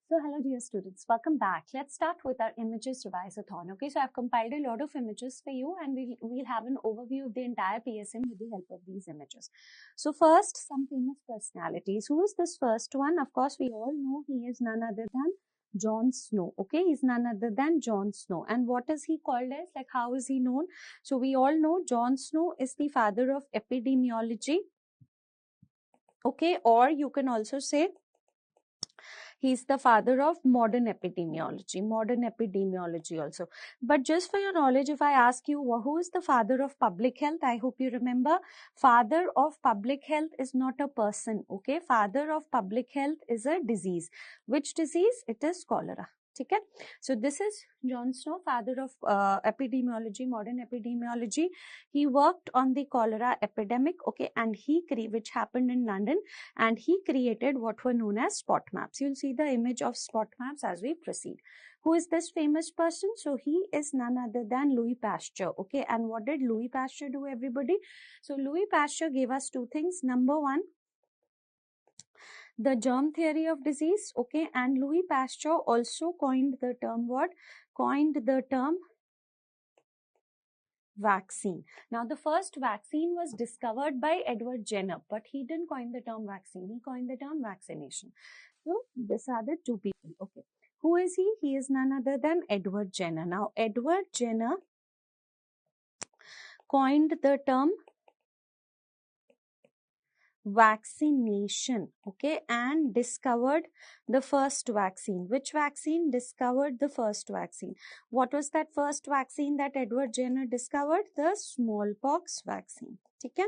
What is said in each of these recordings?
So hello dear students, welcome back. Let's start with our images revise-a-thon. Okay, so I've compiled a lot of images for you and we'll have an overview of the entire PSM with the help of these images. So first, some famous personalities. Who is this first one? Of course, we all know he is none other than Jon Snow. Okay, he's none other than Jon Snow. And what is he called as? Like, how is he known? So we all know Jon Snow is the father of epidemiology. Okay, or you can also say he's the father of modern epidemiology also. But just for your knowledge, if I ask you who is the father of public health, I hope you remember, father of public health is not a person, okay? Father of public health is a disease. Which disease? It is cholera. Okay, so this is Jon Snow, father of epidemiology, modern epidemiology. He worked on the cholera epidemic, okay, and which happened in London, and he created what were known as spot maps. You'll see the image of spot maps as we proceed. Who is this famous person? So he is none other than Louis Pasteur, okay. And what did Louis Pasteur do, everybody? So Louis Pasteur gave us two things. Number one, the germ theory of disease, okay, and Louis Pasteur also coined the term what? Coined the term vaccine. Now, the first vaccine was discovered by Edward Jenner, but he didn't coin the term vaccine. He coined the term vaccination. So, these are the two people, okay. Who is he? He is none other than Edward Jenner. Now, Edward Jenner coined the term vaccination, okay, and discovered the first vaccine. Which vaccine? Discovered the first vaccine. What was that first vaccine that Edward Jenner discovered? The smallpox vaccine. Okay,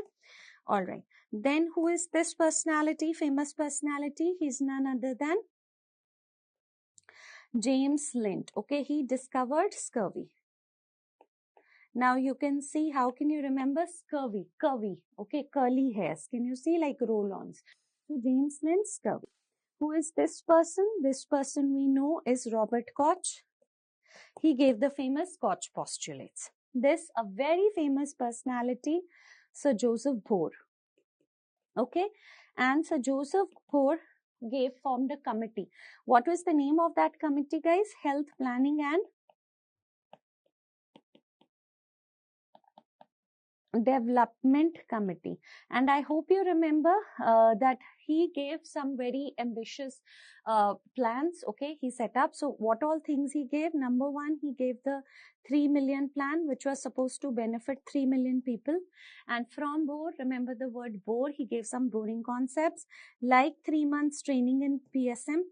all right. Then who is this personality, famous personality? He's none other than James Lind, okay. He discovered scurvy. Now you can see, how can you remember scurvy? Curvy, okay, curly hairs. Can you see, like roll-ons? So James Lind, scurvy. Who is this person? This person we know is Robert Koch. He gave the famous Koch postulates. This, a very famous personality, Sir Joseph Bohr. Okay, and Sir Joseph Bohr formed a committee. What was the name of that committee, guys? Health Planning and Development Committee. And I hope you remember that he gave some very ambitious plans, okay, he set up. So what all things he gave? Number one, he gave the 3 million plan, which was supposed to benefit 3 million people. And from Bohr, remember the word Bohr, he gave some boring concepts like 3 months training in PSM.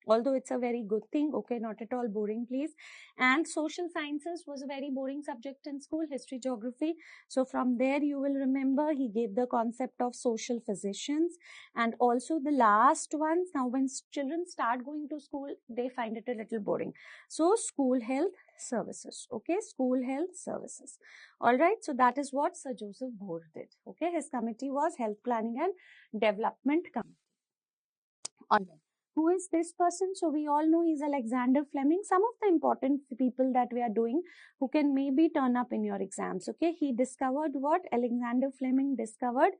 Although it's a very good thing, okay, not at all boring, please. And social sciences was a very boring subject in school, history, geography. So from there, you will remember he gave the concept of social physicians. And also the last ones, now when children start going to school, they find it a little boring. So school health services, okay, school health services. All right, so that is what Sir Joseph Bohr did, okay. His committee was Health Planning and Development Committee. All right. Who is this person? So we all know he's Alexander Fleming. Some of the important people that we are doing who can maybe turn up in your exams. Okay, he discovered what? Alexander Fleming discovered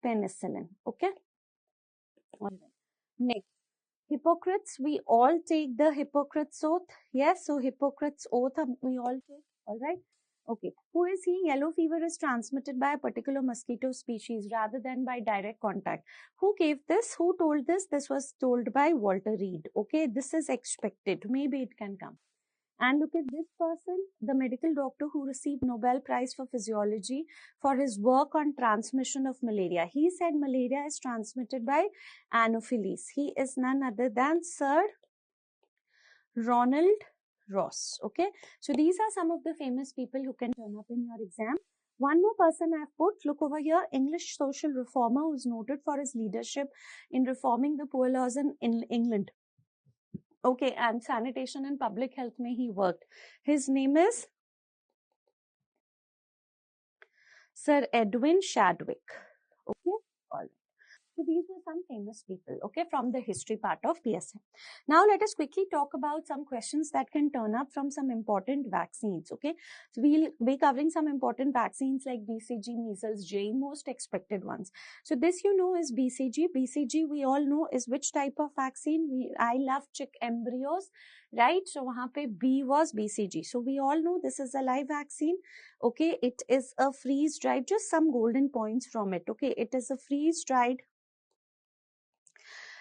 penicillin. Okay. All right. Next, Hippocrates. We all take the Hippocrates oath. Yes. So Hippocrates oath we all take. All right. Okay, who is he? Yellow fever is transmitted by a particular mosquito species rather than by direct contact. Who gave this? Who told this? This was told by Walter Reed. Okay, this is expected. Maybe it can come. And look at this person, the medical doctor who received Nobel Prize for Physiology for his work on transmission of malaria. He said malaria is transmitted by Anopheles. He is none other than Sir Ronald Ross. Okay, so these are some of the famous people who can turn up in your exam. One more person I've put, look over here, English social reformer who is noted for his leadership in reforming the poor laws in England. Okay, and sanitation and public health mein he worked. His name is Sir Edwin Chadwick. Okay, all right. So these were some famous people, okay, from the history part of PSM. Now let us quickly talk about some questions that can turn up from some important vaccines, okay. So we'll be covering some important vaccines like BCG, measles, JE, most expected ones. So this you know is BCG. BCG we all know is which type of vaccine? I love chick embryos, right? So wahan pe B was BCG. So we all know this is a live vaccine, okay. It is a freeze dried, just some golden points from it, okay. It is a freeze dried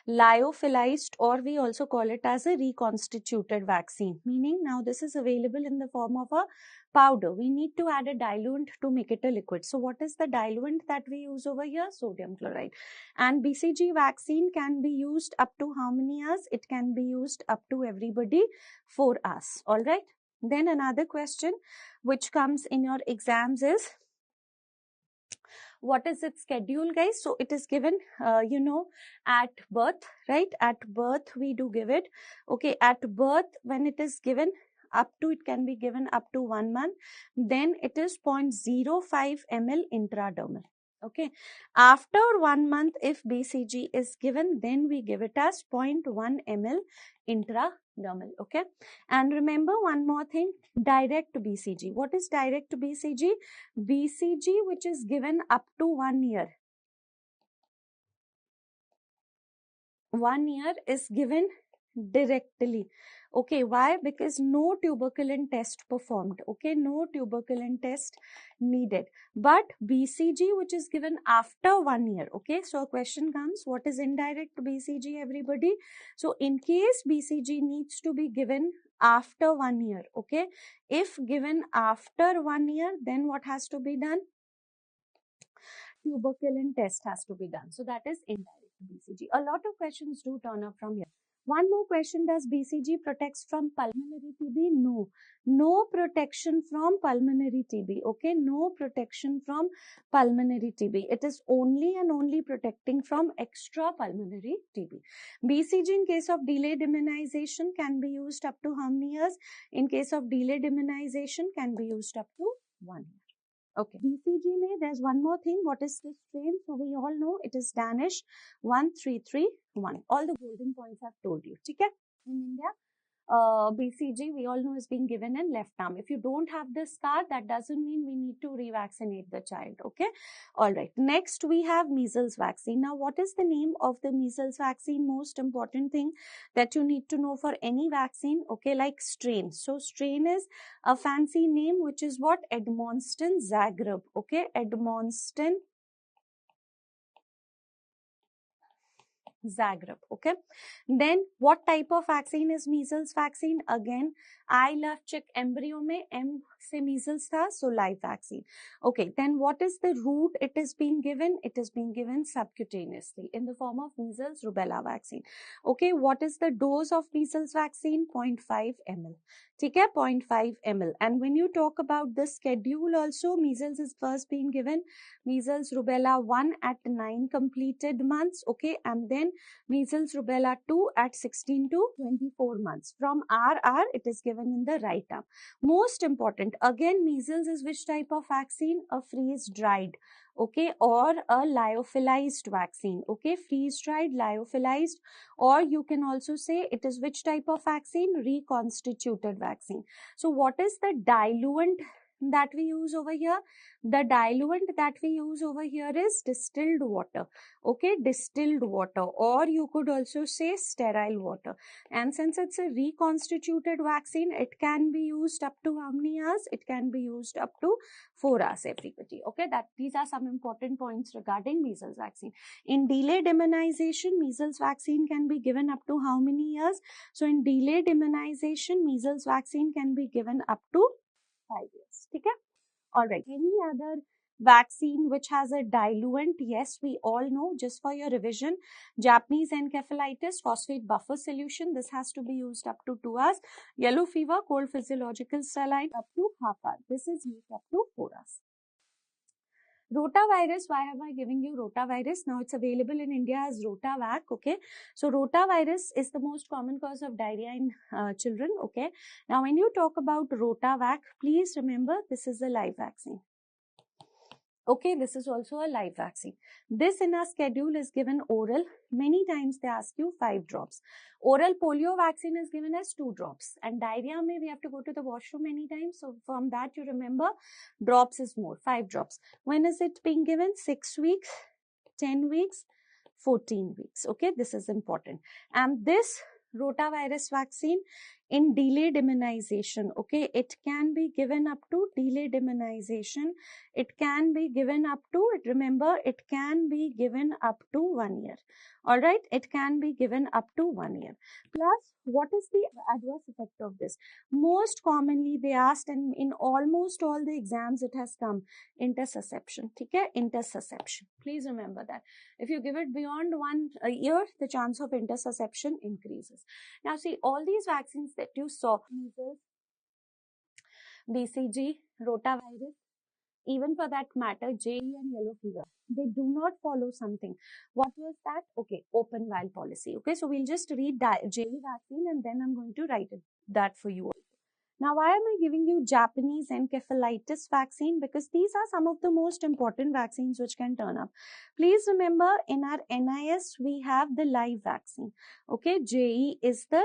lyophilized, or we also call it as a reconstituted vaccine, meaning now this is available in the form of a powder. We need to add a diluent to make it a liquid. So what is the diluent that we use over here? Sodium chloride. And BCG vaccine can be used up to how many hours? It can be used up to everybody 4 hours. All right. Then another question which comes in your exams is, what is its schedule, guys? So it is given, at birth, right? At birth, we do give it. Okay, at birth, when it is given, it can be given up to 1 month. Then it is 0.05 ml intradermal. Okay, after 1 month, if BCG is given, then we give it as 0.1 ml intradermal. Okay, and remember one more thing, direct BCG. What is direct BCG? BCG which is given up to 1 year. 1 year is given directly. Okay, why? Because no tuberculin test performed. Okay, no tuberculin test needed. But BCG which is given after 1 year. Okay, so a question comes, what is indirect BCG, everybody? So in case BCG needs to be given after 1 year, okay, if given after 1 year, then what has to be done? Tuberculin test has to be done. So that is indirect BCG. A lot of questions do turn up from here. One more question, does BCG protects from pulmonary TB? No. No protection from pulmonary TB. Okay, no protection from pulmonary TB. It is only and only protecting from extra pulmonary TB. BCG in case of delayed immunization can be used up to how many years? In case of delayed immunization can be used up to 1 year. Okay. BCG mein, there's one more thing. What is this strain? So we all know it is Danish 1331. All the golden points I've told you. Okay? In India, BCG we all know is being given in left arm. If you don't have this scar, that doesn't mean we need to revaccinate the child. Okay. All right. Next we have measles vaccine. Now what is the name of the measles vaccine? Most important thing that you need to know for any vaccine. Okay, like strain. So strain is a fancy name which is what? Edmonston Zagreb. Okay, Edmonston Zagreb. Okay, then what type of vaccine is measles vaccine? Again, I love chick embryo में M से measles था, so live vaccine. Okay, then what is the route it is being given? It is being given subcutaneously in the form of measles rubella vaccine. Okay, what is the dose of measles vaccine? 0.5 ml. ठीक है, 0.5 ml. And when you talk about the schedule also, measles is first being given measles rubella 1 at 9 completed months. Okay, and then measles rubella 2 at 16 to 24 months. From RR, it is given in the right arm. Most important, again, measles is which type of vaccine? A freeze-dried, okay, or a lyophilized vaccine. Okay, freeze-dried, lyophilized, or you can also say it is which type of vaccine? Reconstituted vaccine. So what is the diluent that we use over here? The diluent that we use over here is distilled water. Okay, distilled water, or you could also say sterile water. And since it's a reconstituted vaccine, it can be used up to how many hours? It can be used up to 4 hours, everybody. Okay, these are some important points regarding measles vaccine. In delayed immunization, measles vaccine can be given up to how many years? So in delayed immunization, measles vaccine can be given up to 5 years. Okay? All right. Any other vaccine which has a diluent? Yes, we all know. Just for your revision, Japanese encephalitis, phosphate buffer solution. This has to be used up to 2 hours. Yellow fever, cold physiological saline up to half hour. This is used up to 4 hours. Rotavirus, why am I giving you rotavirus? Now it's available in India as Rotavac, okay. So rotavirus is the most common cause of diarrhea in children, okay. Now when you talk about Rotavac, please remember this is a live vaccine. Okay, this is also a live vaccine. This in our schedule is given oral. Many times they ask you 5 drops. Oral polio vaccine is given as 2 drops. And diarrhea may we have to go to the washroom many times. So from that you remember drops is more, 5 drops. When is it being given? 6 weeks, 10 weeks, 14 weeks. Okay, this is important. And this rotavirus vaccine in delayed immunization, okay, it can be given up to delayed immunization. It can be given up to, remember, it can be given up to 1 year. All right, it can be given up to 1 year. Plus, what is the adverse effect of this? Most commonly they asked, and in almost all the exams it has come, intersusception. Okay, intersusception. Please remember that. If you give it beyond 1 year, the chance of intersusception increases. Now see, all these vaccines that you saw, measles, BCG, rotavirus, even for that matter, JE and yellow fever, they do not follow something. What was that? Okay, open vial policy. Okay, so we'll just read JE vaccine and then I'm going to write that for you. Now, why am I giving you Japanese encephalitis vaccine? Because these are some of the most important vaccines which can turn up. Please remember, in our NIS, we have the live vaccine. Okay, JE is the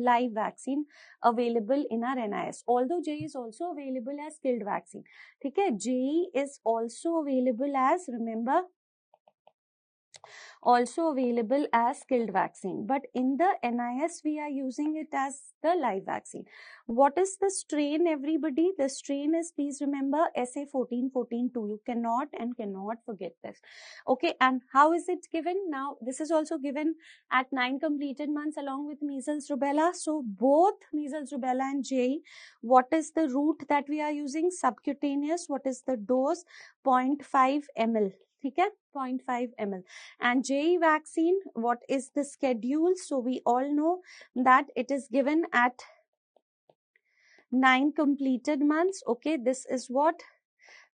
live vaccine available in our NIS. Although JE is also available as skilled vaccine. Okay, JE is also available as, remember, also available as skilled vaccine, but in the NIS we are using it as the live vaccine. What is the strain, everybody? The strain is, please remember, SA14142. You cannot forget this. Okay, and how is it given? Now this is also given at 9 completed months along with measles rubella. So both measles rubella and JE, what is the route that we are using? Subcutaneous. What is the dose? 0.5 ml. Okay, 0.5 ml. And JE vaccine, what is the schedule? So we all know that it is given at 9 completed months. Okay, this is what?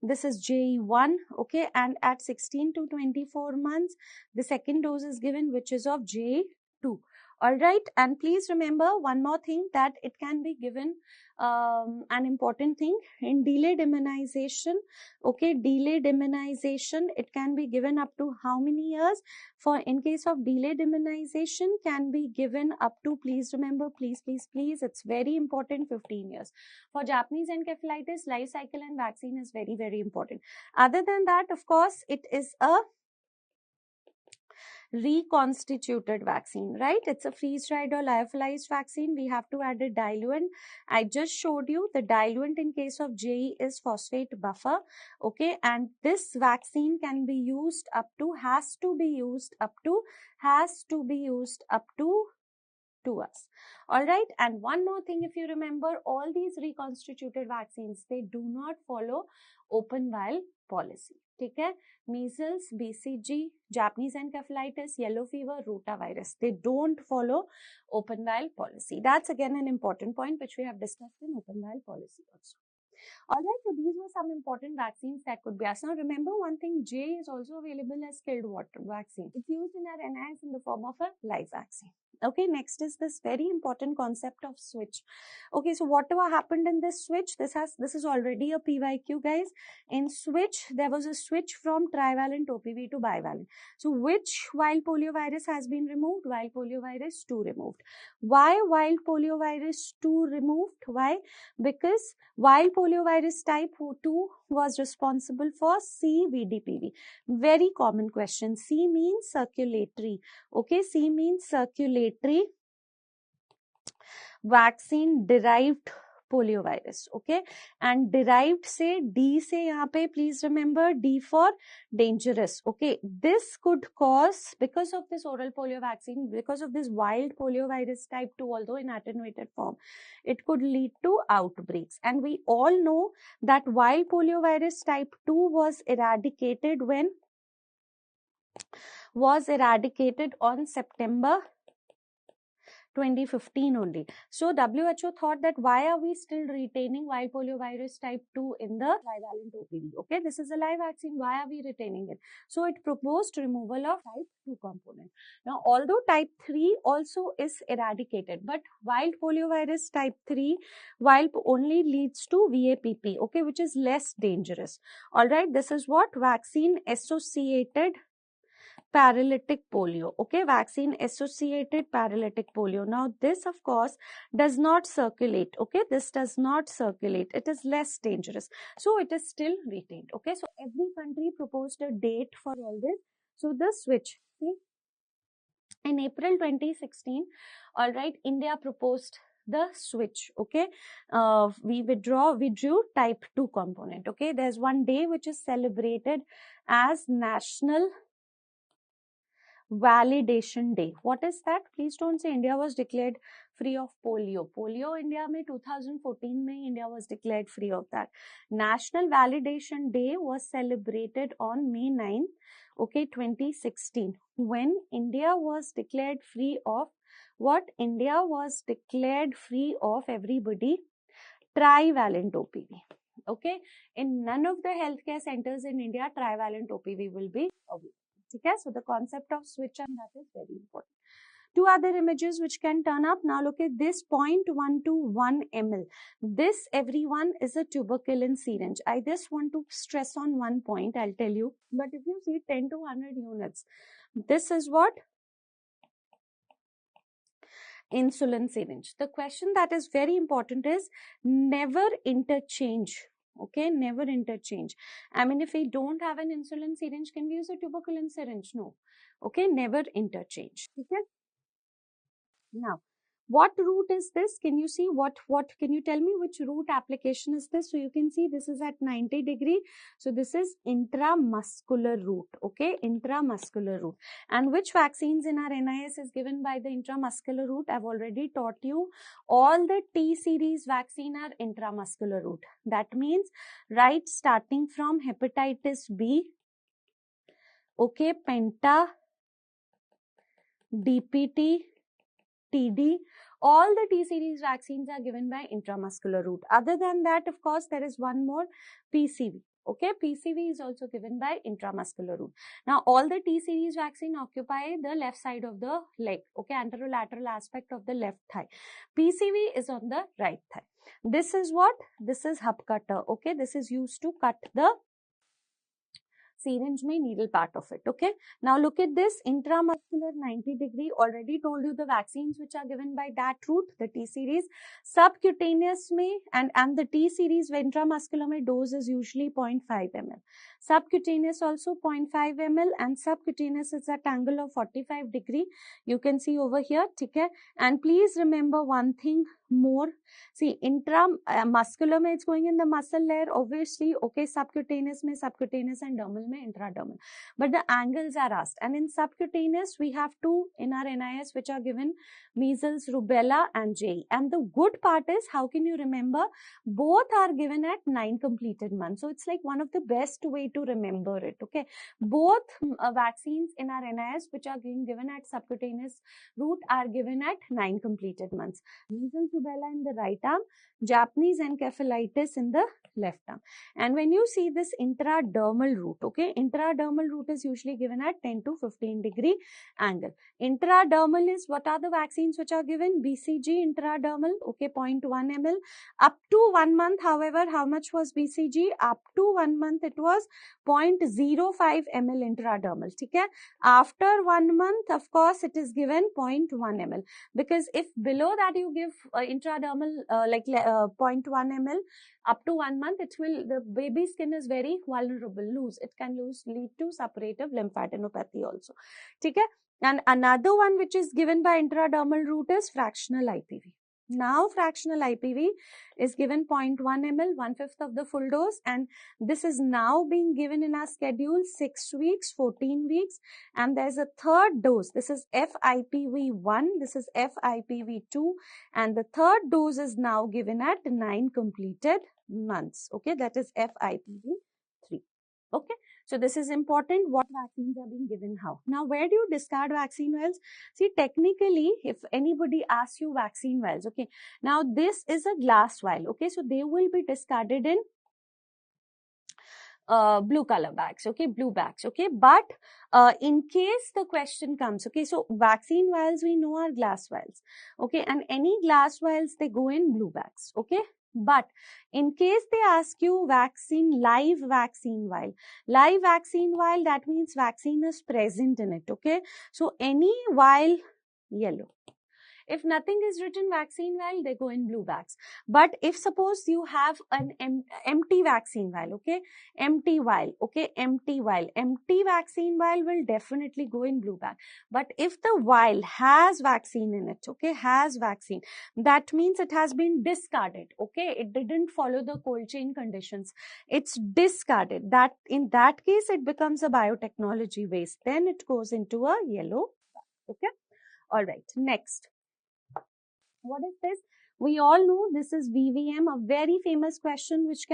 This is JE1. Okay, and at 16 to 24 months, the second dose is given, which is of JE2. All right, and please remember one more thing, that it can be given, an important thing, in delayed immunization. Okay, delayed immunization, it can be given up to how many years? For in case of delayed immunization, can be given up to, please remember, please, it's very important, 15 years. For Japanese encephalitis, life cycle and vaccine is very, very important. Other than that, of course, it is a reconstituted vaccine, right? It's a freeze-dried or lyophilized vaccine. We have to add a diluent. I just showed you the diluent in case of JE is phosphate buffer. Okay, and this vaccine can be used up to, has to be used up to 2 hours. All right, and one more thing, if you remember, all these reconstituted vaccines, they do not follow open vial policy. Okay, measles, BCG, Japanese encephalitis, yellow fever, rotavirus, they don't follow open vial policy. That's again an important point which we have discussed in open vial policy also. All right, so these were some important vaccines that could be asked. Now remember one thing, J is also available as skilled water vaccine. It's used in our NIS in the form of a live vaccine. Okay, next is this very important concept of switch. Okay, so whatever happened in this switch, this is already a PYQ, guys. In switch, there was a switch from trivalent OPV to bivalent. So which wild poliovirus has been removed? Wild poliovirus 2 removed. Why wild poliovirus 2 removed? Why? Because wild poliovirus type 2 was responsible for CVDPV. Very common question. C means circulatory. Okay, C means circulatory vaccine derived poliovirus. Okay, and derived से D से यहाँ पे please remember D for dangerous. Okay, this could cause, because of this oral polio vaccine, because of this wild poliovirus type 2, although in attenuated form, it could lead to outbreaks. And we all know that wild poliovirus type 2 was eradicated when? Was eradicated on September 2015 only. So WHO thought that why are we still retaining wild polio virus type 2 in the trivalent OPV? Okay, this is a live vaccine. Why are we retaining it? So it proposed removal of type 2 component. Now, although type 3 also is eradicated, but wild polio virus type 3 wild only leads to VAPP, okay, which is less dangerous. All right, this is what vaccine associated paralytic polio. Okay, vaccine associated paralytic polio. Now this of course does not circulate. Okay, this does not circulate. It is less dangerous, so it is still retained. Okay, so every country proposed a date for all this. So the switch, see, in April 2016, all right, India proposed the switch. Okay, we withdrew type 2 component. Okay, there's one day which is celebrated as National Validation Day. What is that? Please don't say India was declared free of polio. Polio India में 2014 में India was declared free of that. National Validation Day was celebrated on May 9, okay, 2016, when India was declared free of what? India was declared free of everybody trivalent OPV. Okay, in none of the healthcare centers in India trivalent OPV will be available. Okay, so the concept of switch and that is very important. Two other images which can turn up. Now look at this 0.121 ml. This, everyone, is a tuberculin syringe. I just want to stress on one point, I'll tell you. But if you see 10 to 100 units, this is what? Insulin syringe. The question that is very important is never interchange. Okay, never interchange. I mean, if we don't have an insulin syringe, can we use a tuberculin syringe? No. Okay, never interchange. Okay. Now, what route is this? Can you see what can you tell me which route application is this? So you can see this is at 90 degree. So this is intramuscular route. Okay, intramuscular route. And which vaccines in our NIS is given by the intramuscular route? I've already taught you. All the T series vaccine are intramuscular route. That means, right, starting from hepatitis B, okay, Penta, DPT, TD, all the T series vaccines are given by intramuscular route. Other than that, of course, there is one more, PCV. Okay, PCV is also given by intramuscular route. Now, all the T series vaccine occupy the left side of the leg. Okay, anterolateral aspect of the left thigh. PCV is on the right thigh. This is what? This is hub cutter. Okay, this is used to cut the syringe में needle part of it. Okay, now look at this intramuscular 90 degree. Already told you the vaccines which are given by that route, the T series. Subcutaneous में and the T series intramuscular में dose is usually 0.5 ml. Subcutaneous also 0.5 ml and subcutaneous is at angle of 45 degree. You can see over here. Okay, and please remember one thing more. See, intramuscular में it's going in the muscle layer, obviously. Okay, subcutaneous में subcutaneous and dermal में intradermal. But the angles are asked. And in subcutaneous, we have two in our NIS which are given, measles, rubella and JE. And the good part is, how can you remember? Both are given at 9 completed months. So it's like one of the best way to remember it. Okay, both vaccines in our NIS which are being given at subcutaneous route are given at 9 completed months. Measles, rubella in the right arm, Japanese encephalitis in the left arm. And when you see this intradermal route, okay, intradermal route is usually given at 10 to 15 degree angle. Intradermal is, what are the vaccines which are given? BCG intradermal, okay, 0.1 ml. Up to 1 month, however, how much was BCG? Up to 1 month, it was 0.05 ml intradermal. Okay? After 1 month, of course, it is given 0.1 ml. Because if below that you give intradermal 0.1 ml, up to 1 month, the baby skin is very vulnerable, loose. It can lead to suppurative lymphadenopathy also. Okay? And another one which is given by intradermal route is fractional IPV. Now, fractional IPV is given 0.1 ml, 1/5 of the full dose, and this is now being given in our schedule 6 weeks, 14 weeks, and there's a third dose. This is FIPV1, this is FIPV2, and the third dose is now given at 9 completed months. Okay, that is FIPV3. Okay, So this is important, what vaccines are being given how. Now, where do you discard vaccine vials? See, technically, if anybody asks you vaccine vials, okay, now this is a glass vial, okay, so they will be discarded in blue color bags, okay, blue bags, okay. But in case the question comes, okay, so vaccine vials we know are glass vials, okay, and any glass vials they go in blue bags, okay. But in case they ask you live vaccine vial, that means vaccine is present in it, okay. So any vial, yellow. If nothing is written vaccine vial, they go in blue bags. But if suppose you have an empty vaccine vial, okay, empty vial, okay, empty vaccine vial will definitely go in blue bag. But if the vial has vaccine in it, okay, has vaccine, that means it has been discarded, okay, it didn't follow the cold chain conditions, it's discarded. That in that case it becomes a biotechnology waste, then it goes into a yellow bag, okay. All right, next. What is this? We all know this is VVM, a very famous question which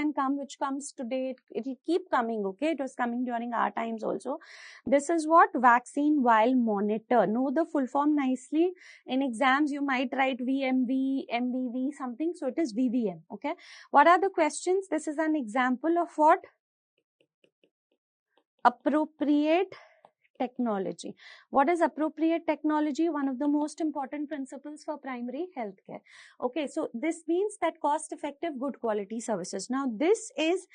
comes today. It will keep coming, okay? It was coming during our times also. This is what? Vaccine vial monitor. Know the full form nicely. In exams, you might write VMV, MVV, something. So it is VVM, okay? What are the questions? This is an example of what? Appropriate technology. What is appropriate technology? One of the most important principles for primary healthcare. Okay, so this means that cost-effective, good quality services. Now, this is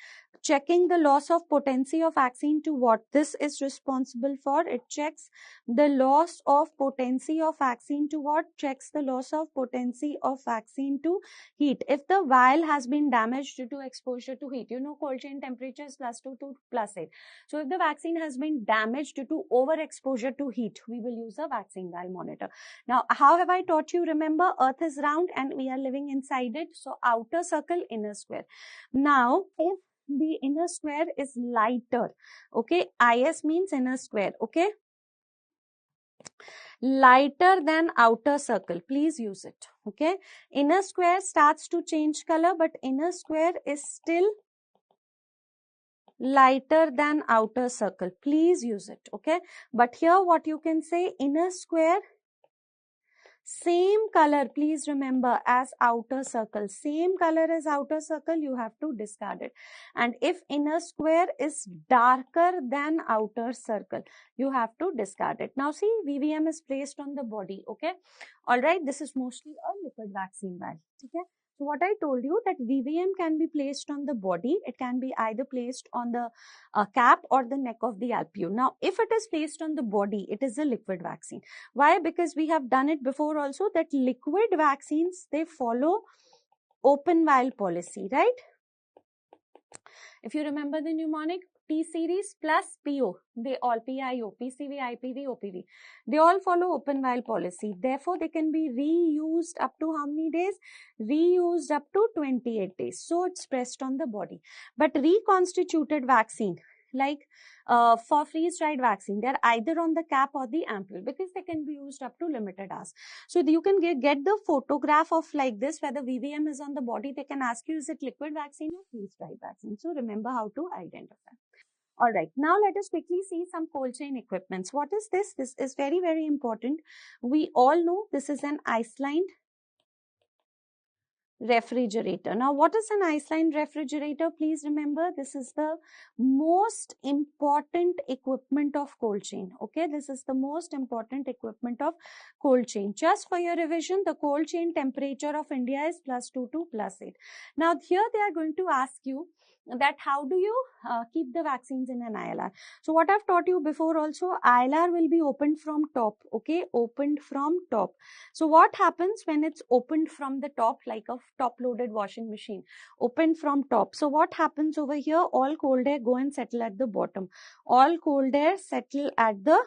checking the loss of potency of vaccine to what? This is responsible for. It checks the loss of potency of vaccine to what? Checks the loss of potency of vaccine to heat. If the vial has been damaged due to exposure to heat, you know, cold chain temperature is +2 to +8. So if the vaccine has been damaged due to overexposure to heat, we will use a vaccine vial monitor. Now, how have I taught you? Remember, Earth is round and we are living inside it. So outer circle, inner square. Now, if the inner square is lighter, okay, IS means inner square, okay, lighter than outer circle, please use it, okay. Inner square starts to change color, but inner square is still lighter than outer circle, please use it, okay. But here what you can say, inner square same color, please remember, as outer circle, same color as outer circle, you have to discard it. And if inner square is darker than outer circle, you have to discard it. Now see, VVM is placed on the body, okay. All right, this is mostly a liquid vaccine vial, okay. So what I told you, that VVM can be placed on the body. It can be either placed on the cap or the neck of the alveoli. Now, if it is placed on the body, it is a liquid vaccine. Why? Because we have done it before also, that liquid vaccines, they follow open vial policy, right? If you remember the mnemonic, T series plus PO, they all PIO, PCV, IPV, OPV, they all follow open vial policy. Therefore, they can be reused up to how many days? Reused up to 28 days. So, it's pressed on the body. But reconstituted vaccine, like for freeze-dried vaccine, they're either on the cap or the ampoule, because they can be used up to limited hours. So you can get the photograph of like this, where the VVM is on the body. They can ask you, is it liquid vaccine or freeze-dried vaccine? So remember how to identify. All right, now let us quickly see some cold chain equipments. What is this? This is very, very important. We all know this is an ice-lined refrigerator. Now, what is an ice-lined refrigerator? Please remember, this is the most important equipment of cold chain. Okay, this is the most important equipment of cold chain. Just for your revision, the cold chain temperature of India is +2 to +8. Now, here they are going to ask you that how do you keep the vaccines in an ILR. So what I've taught you before also, ILR will be opened from top, okay, opened from top. So what happens when it's opened from the top, like a top loaded washing machine, opened from top? So what happens over here? All cold air go and settle at the bottom. All cold air settle at the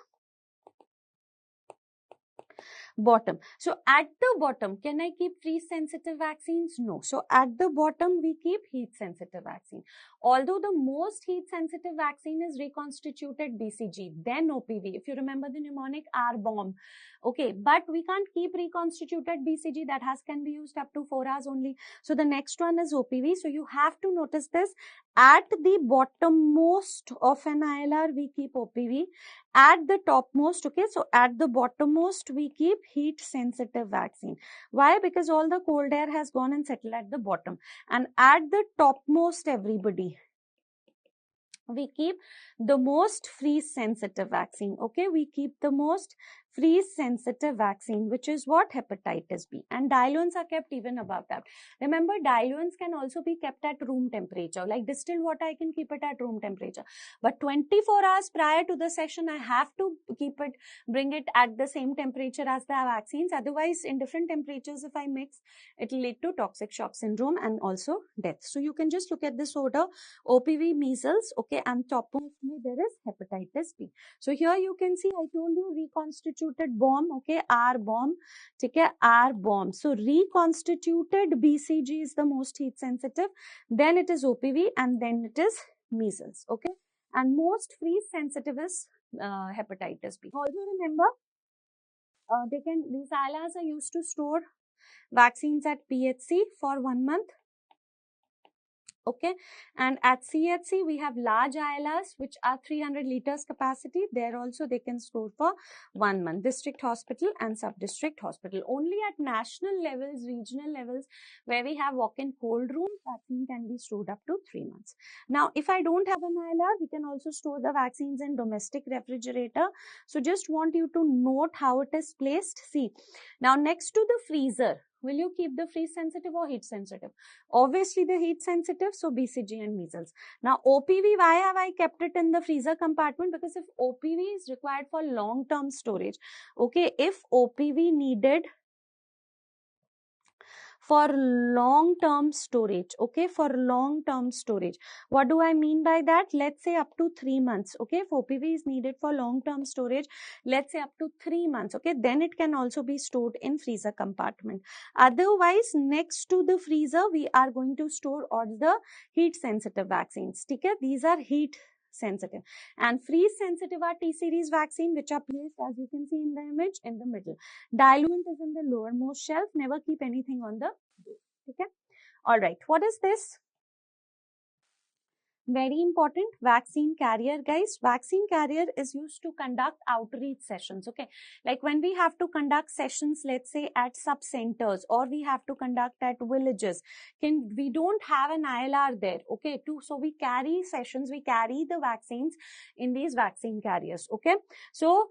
bottom. So at the bottom, can I keep freeze sensitive vaccines? No. So at the bottom, we keep heat sensitive vaccine. Although the most heat sensitive vaccine is reconstituted BCG, then OPV. If you remember the mnemonic, R bomb. Okay, but we can't keep reconstituted BCG. That can be used up to 4 hours only. So the next one is OPV. So you have to notice this. At the bottommost of an ILR, we keep OPV. At the topmost, okay, so at the bottommost, we keep heat sensitive vaccine. Why? Because all the cold air has gone and settled at the bottom. And at the topmost, everybody, we keep the most freeze sensitive vaccine. Okay, we keep the most freeze sensitive vaccine, which is what? Hepatitis B. And diluents are kept even above that. Remember, diluents can also be kept at room temperature. Like distilled water, I can keep it at room temperature. But 24 hours prior to the session, I have to keep it, bring it at the same temperature as the vaccines. Otherwise, in different temperatures, if I mix, it will lead to toxic shock syndrome and also death. So you can just look at this order: OPV, measles, okay, and topmost there is hepatitis B. So here you can see, I told you reconstituted bomb, okay, R bomb, okay, R bomb. So reconstituted BCG is the most heat sensitive, then it is OPV, and then it is measles, okay, and most freeze sensitive is hepatitis B. Also remember, these ILRs are used to store vaccines at PHC for 1 month. Okay, and at CHC we have large ILRs which are 300 liters capacity. There also they can store for 1 month. District hospital and sub-district hospital. Only at national levels, regional levels, where we have walk-in cold room, vaccine can be stored up to 3 months. Now, if I don't have an ILR, we can also store the vaccines in domestic refrigerator. So just want you to note how it is placed. See, now next to the freezer, will you keep the freeze sensitive or heat sensitive? Obviously the heat sensitive, so BCG and measles. Now OPV, why have I kept it in the freezer compartment? Because if OPV is required for long-term storage, okay, if OPV needed for long-term storage, okay, for long-term storage. What do I mean by that? Let's say up to 3 months, okay, if OPV is needed for long-term storage, let's say up to 3 months, okay, then it can also be stored in freezer compartment. Otherwise, next to the freezer, we are going to store all the heat-sensitive vaccines, okay, these are heat sensitive, and freeze sensitive are T series vaccine, which are placed, as you can see in the image, in the middle. Diluent is in the lowermost shelf. Never keep anything on the door. Okay. All right. What is this? Very important, vaccine carrier, guys. Vaccine carrier is used to conduct outreach sessions, okay, like when we have to conduct sessions, let's say at sub centers, or we have to conduct at villages, we don't have an ILR there, okay, so we carry sessions, we carry the vaccines in these vaccine carriers, okay. So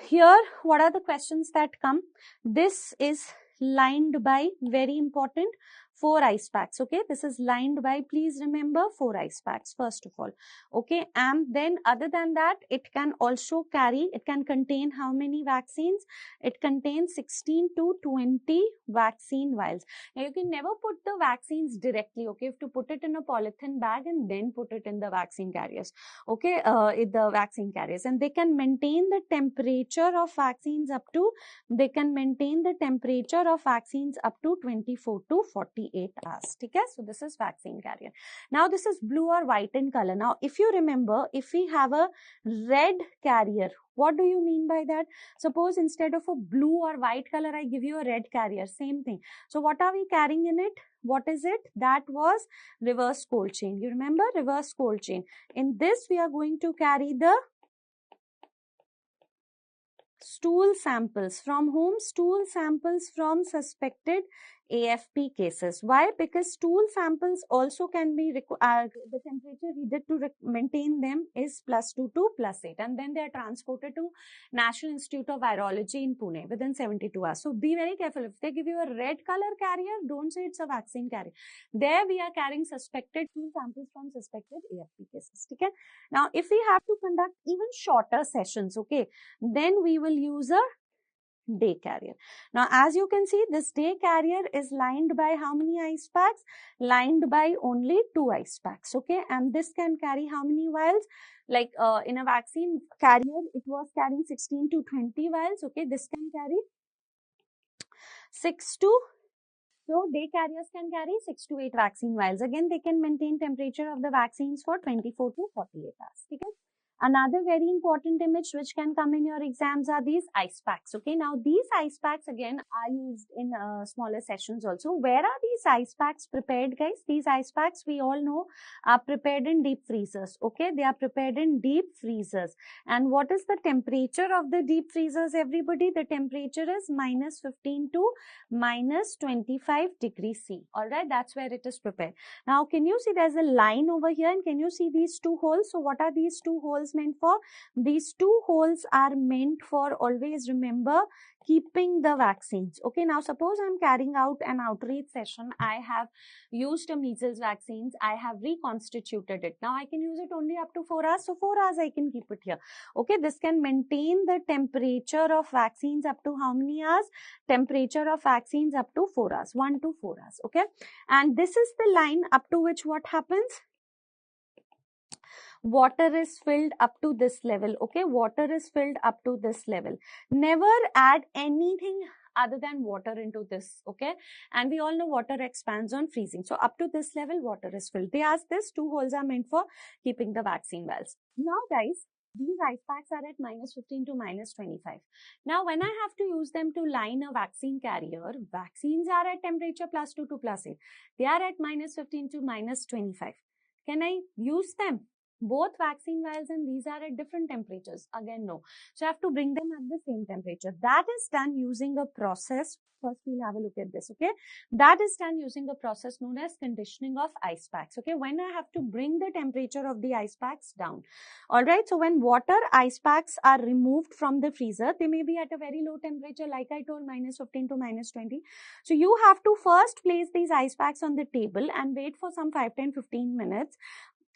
here, what are the questions that come? This is lined by, very important, 4 ice packs, okay. This is lined by, please remember, 4 ice packs first of all, okay. And then other than that, it can also carry, it can contain how many vaccines? It contains 16 to 20 vaccine vials. Now you can never put the vaccines directly, okay. You have to put it in a polythene bag and then put it in the vaccine carriers, okay, the vaccine carriers, and they can maintain the temperature of vaccines up to, they can maintain the temperature of vaccines up to 24 to 48 hours. Okay? So this is vaccine carrier. Now this is blue or white in color. Now if you remember, if we have a red carrier, what do you mean by that? Suppose instead of a blue or white color, I give you a red carrier, same thing. So what are we carrying in it? What is it? That was reverse cold chain. You remember reverse cold chain. In this, we are going to carry the stool samples. From whom? Stool samples from suspected AFP cases. Why? Because stool samples also can be, the temperature needed to maintain them is +2 to +8, and then they are transported to National Institute of Virology in Pune within 72 hours. So be very careful. If they give you a red color carrier, don't say it's a vaccine carrier. There we are carrying suspected stool samples from suspected AFP cases. Okay? Now, if we have to conduct even shorter sessions, okay, then we will use a day carrier. Now, as you can see, this day carrier is lined by how many ice packs? Lined by only 2 ice packs, okay, and this can carry how many vials? Like in a vaccine carrier, it was carrying 16 to 20 vials, okay, this can carry 6 to, so day carriers can carry 6 to 8 vaccine vials. Again, they can maintain temperature of the vaccines for 24 to 48 hours. Okay? Another very important image which can come in your exams are these ice packs. Okay, now these ice packs again are used in smaller sessions also. Where are these ice packs prepared, guys? These ice packs, we all know, are prepared in deep freezers. Okay, they are prepared in deep freezers. And what is the temperature of the deep freezers, everybody? The temperature is minus 15 to minus 25 degrees C. All right, that's where it is prepared. Now, can you see there's a line over here, and can you see these two holes? So, what are these two holes meant for? These two holes are meant for, always remember, keeping the vaccines. Okay, now suppose I'm carrying out an outreach session. I have used a measles vaccines. I have reconstituted it. Now I can use it only up to 4 hours. So 4 hours I can keep it here. Okay, this can maintain the temperature of vaccines up to how many hours? Temperature of vaccines up to 4 hours, 1 to 4 hours. Okay, and this is the line up to which what happens? Water is filled up to this level. Okay, water is filled up to this level. Never add anything other than water into this. Okay, and we all know water expands on freezing. So up to this level, water is filled. They ask this, two holes are meant for keeping the vaccine vials. Now guys, these ice packs are at minus 15 to minus 25. Now, when I have to use them to line a vaccine carrier, vaccines are at temperature plus 2 to plus 8. They are at minus 15 to minus 25. Can I use them? Both vaccine vials and these are at different temperatures. Again, no. So I have to bring them at the same temperature. That is done using a process. First, we'll have a look at this, okay? That is done using a process known as conditioning of ice packs, okay? When I have to bring the temperature of the ice packs down. All right, so when water ice packs are removed from the freezer, they may be at a very low temperature, like I told, minus 15 to minus 20. So you have to first place these ice packs on the table and wait for some 5, 10, 15 minutes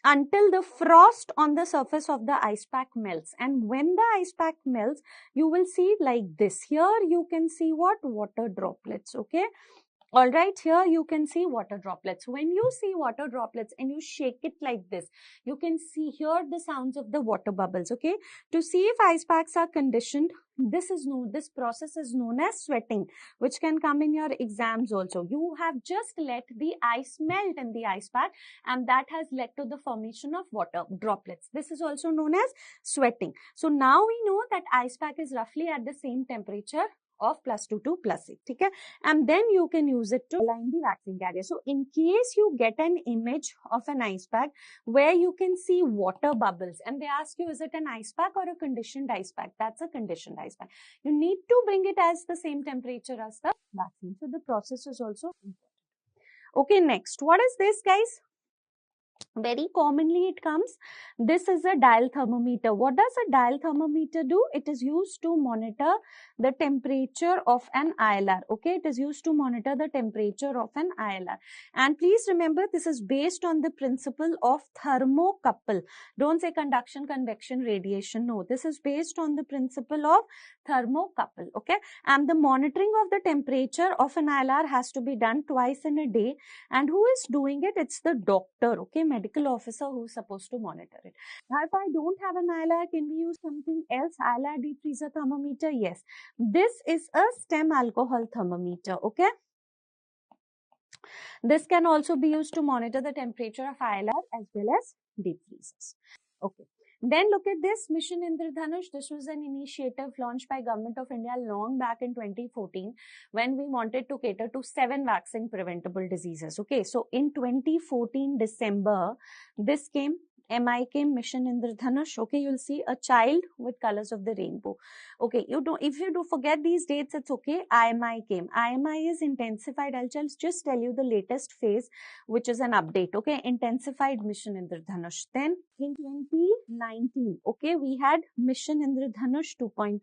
until the frost on the surface of the ice pack melts. And when the ice pack melts, you will see like this. Here you can see what? Water droplets, okay? All right, here you can see water droplets. When you see water droplets and you shake it like this, you can hear the sounds of the water bubbles, okay? To see if ice packs are conditioned, this process is known as sweating, which can come in your exams also. You have just let the ice melt in the ice pack, and that has led to the formation of water droplets. This is also known as sweating. So now we know that ice pack is roughly at the same temperature of plus 2 to plus 8, okay? And then you can use it to align the vaccine carrier. So in case you get an image of an ice pack where you can see water bubbles and they ask you, is it an ice pack or a conditioned ice pack? That's a conditioned ice pack. You need to bring it as the same temperature as the vaccine. So the process is also important. Okay, next, what is this, guys? Very commonly it comes. This is a dial thermometer. What does a dial thermometer do? It is used to monitor the temperature of an ILR. Okay, it is used to monitor the temperature of an ILR. And please remember, this is based on the principle of thermocouple. Don't say conduction, convection, radiation. No, this is based on the principle of thermocouple. Okay, and the monitoring of the temperature of an ILR has to be done twice in a day. And who is doing it? It's the doctor, okay, medical officer who's supposed to monitor it. Now, if I don't have an ILR, can we use something else? ILR deep freezer thermometer? Yes. This is a stem alcohol thermometer, okay? This can also be used to monitor the temperature of ILR as well as deep freezers. Okay. Then look at this Mission Indradhanush. This was an initiative launched by Government of India long back in 2014 when we wanted to cater to 7 vaccine preventable diseases. Okay, so in 2014 December, this came. MI came, Mission Indradhanush. Okay, you'll see a child with colors of the rainbow. Okay, if you do forget these dates, it's okay. IMI came. IMI is intensified. I'll just tell you the latest phase, which is an update. Okay, intensified Mission Indradhanush. Then in 2019, okay, we had Mission Indradhanush 2.0.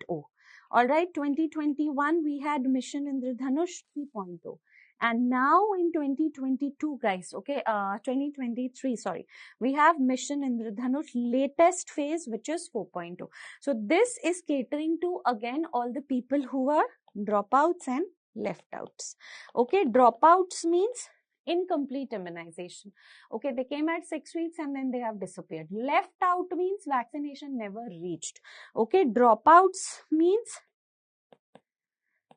All right, 2021 we had Mission Indradhanush 3.0. And now in 2022, guys, okay, 2023, sorry, we have Mission Indradhanush latest phase, which is 4.0. So this is catering to, again, all the people who are dropouts and left outs. Okay, dropouts means incomplete immunization. Okay, they came at 6 weeks and then they have disappeared. Left out means vaccination never reached. Okay, dropouts means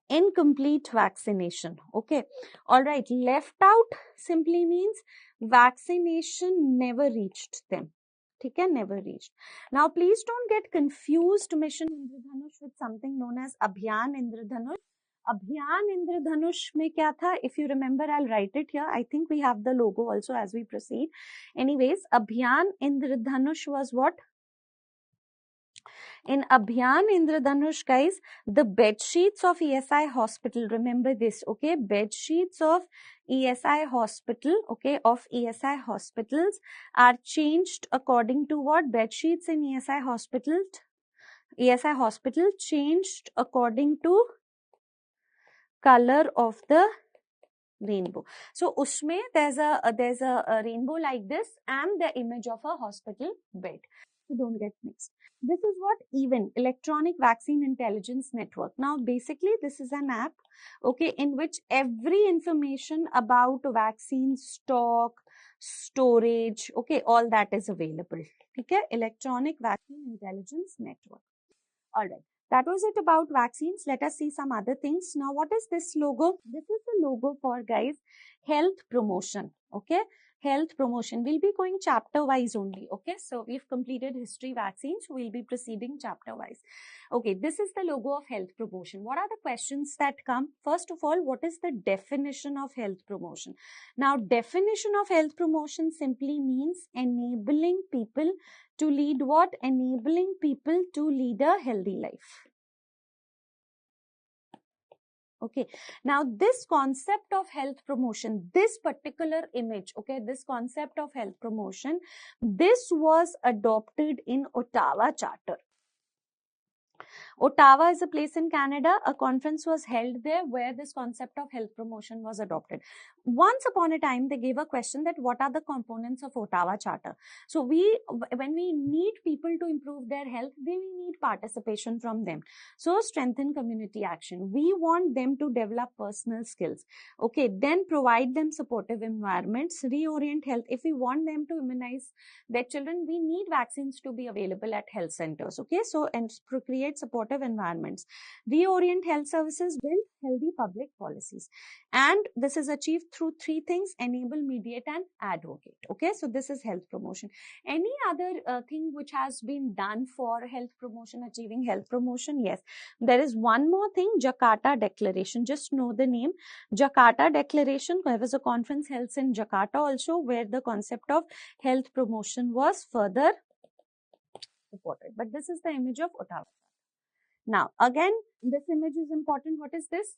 incomplete vaccination. Okay, all right, left out simply means vaccination never reached them. Okay, never reached. Now please don't get confused mission Indradhanush with something known as Abhiyan Indradhanush. Abhiyan Indradhanush mein kya tha? If you remember, I'll write it here. I think we have the logo also as we proceed. Anyways, Abhiyan Indradhanush was what? In Abhiyan Indradhanush, guys, the bed sheets of ESI hospital, remember this, okay? Bed sheets of ESI hospital, okay, of ESI hospitals are changed according to what? Bed sheets in ESI hospital changed according to color of the rainbow. So usme there's a rainbow like this and the image of a hospital bed. So don't get mixed. This is what even electronic vaccine intelligence network. Now basically this is an app, okay, in which every information about vaccine stock, storage, okay, all that is available. Okay, electronic vaccine intelligence network. All right. That was it about vaccines. Let us see some other things. Now, what is this logo? This is the logo for, guys, health promotion. Okay. Health promotion. We'll be going chapter wise only. Okay. So we've completed history vaccines. We'll be proceeding chapter wise. Okay. This is the logo of health promotion. What are the questions that come? First of all, what is the definition of health promotion? Now, definition of health promotion simply means enabling people to lead what? Enabling people to lead a healthy life. Okay. Now, this concept of health promotion, this particular image, okay, this concept of health promotion, this was adopted in Ottawa Charter. Ottawa is a place in Canada. A conference was held there where this concept of health promotion was adopted. Once upon a time, they gave a question that what are the components of Ottawa Charter? So when we need people to improve their health, we need participation from them. So strengthen community action. We want them to develop personal skills. Okay, then provide them supportive environments, reorient health. If we want them to immunize their children, we need vaccines to be available at health centers. Okay, so and create supportive environments, reorient health services, build healthy public policies. And this is achieved through three things: enable, mediate, and advocate. Okay, so this is health promotion. Any other thing which has been done for health promotion, achieving health promotion? Yes, there is one more thing, Jakarta Declaration. Just know the name, Jakarta Declaration. There was a conference held in Jakarta also where the concept of health promotion was further supported. But this is the image of Ottawa. Now, again, this image is important. What is this?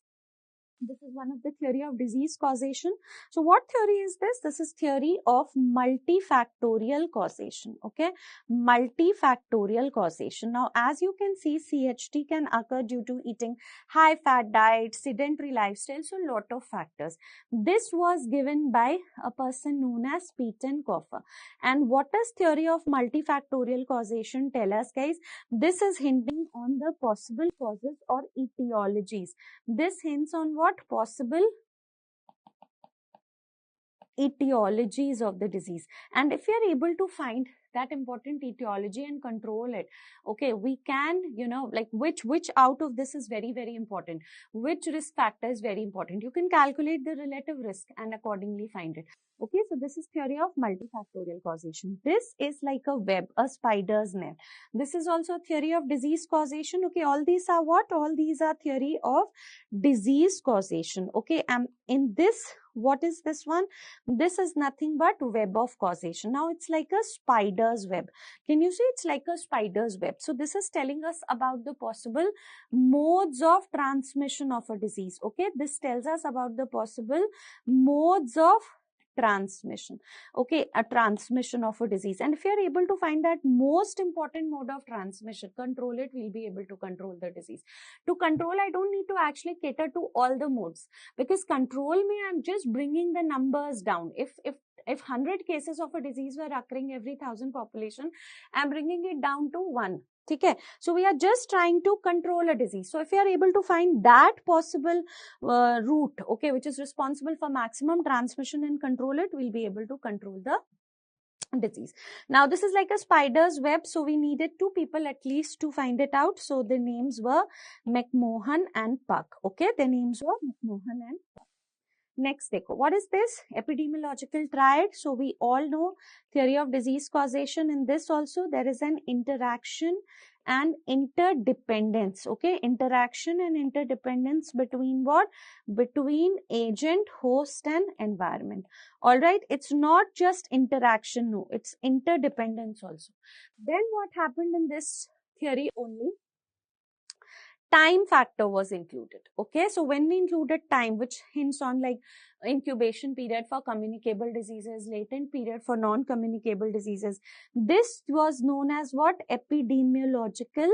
This is one of the theory of disease causation. So what theory is this? This is theory of multifactorial causation. Okay, multifactorial causation. Now, as you can see, CHT can occur due to eating high fat diet, sedentary lifestyle, so lot of factors. This was given by a person known as Pettenkofer. And what does theory of multifactorial causation tell us, guys? This is hinting on the possible causes or etiologies. This hints on what? Possible etiologies of the disease. And if we are able to find that important etiology and control it, okay, we can, like which out of this is very, very important, which risk factor is very important. You can calculate the relative risk and accordingly find it. Okay, so this is theory of multifactorial causation. This is like a web, a spider's net. This is also a theory of disease causation. Okay, all these are what? All these are theory of disease causation. Okay, and in this, what is this one? This is nothing but web of causation. Now it's like a spider's web. Can you see? It's like a spider's web. So this is telling us about the possible modes of transmission of a disease. Okay, this tells us about the possible modes of transmission. Okay, a transmission of a disease. And if you are able to find that most important mode of transmission, control it, we'll be able to control the disease. To control, I don't need to actually cater to all the modes, because control me, I'm just bringing the numbers down. If 100 cases of a disease were occurring every 1,000 population, I'm bringing it down to 1. Okay, so we are just trying to control a disease. So if we are able to find that possible route, okay, which is responsible for maximum transmission and control it, we'll be able to control the disease. Now this is like a spider's web, so we needed two people at least to find it out. So the names were McMahon and Puck. Okay, their names were McMahon and Puck. Next, देखो, what is this? Epidemiological triad. So we all know theory of disease causation. In this also there is an interaction and interdependence. Okay, interaction and interdependence between what? Between agent, host and environment. All right, it's not just interaction, no, it's interdependence also. Then what happened in this theory only? Time factor was included. Okay, so when we included time, which hints on like incubation period for communicable diseases, latent period for non-communicable diseases, this was known as what? Epidemiological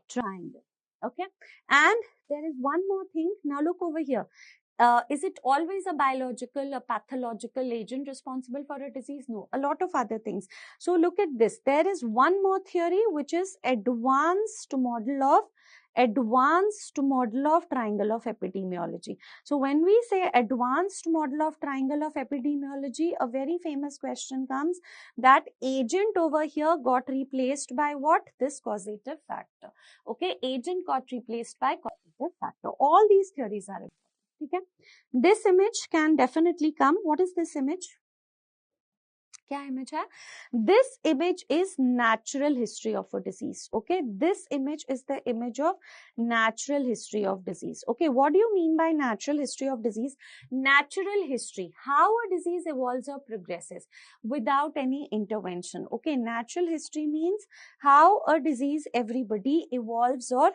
triangle. Okay, and there is one more thing. Now look over here. Is it always a biological, a pathological agent responsible for a disease? No, a lot of other things. So look at this. There is one more theory, which is advanced model of triangle of epidemiology. So when we say advanced model of triangle of epidemiology, a very famous question comes that agent over here got replaced by what? This causative factor. Okay, agent got replaced by causative factor. All these theories are important. Okay, this image can definitely come. What is this image? क्या image है? This image is natural history of a disease. Okay, this image is the image of natural history of disease. Okay, what do you mean by natural history of disease? Natural history, how a disease evolves or progresses without any intervention. Okay, natural history means how a disease, everybody evolves or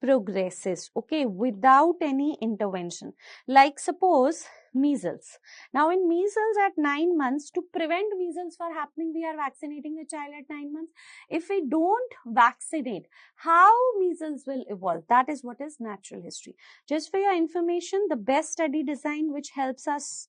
progresses, okay, without any intervention. Like suppose measles. Now in measles at 9 months, to prevent measles from happening, we are vaccinating a child at 9 months. If we don't vaccinate, how measles will evolve? That is what is natural history. Just for your information, the best study design which helps us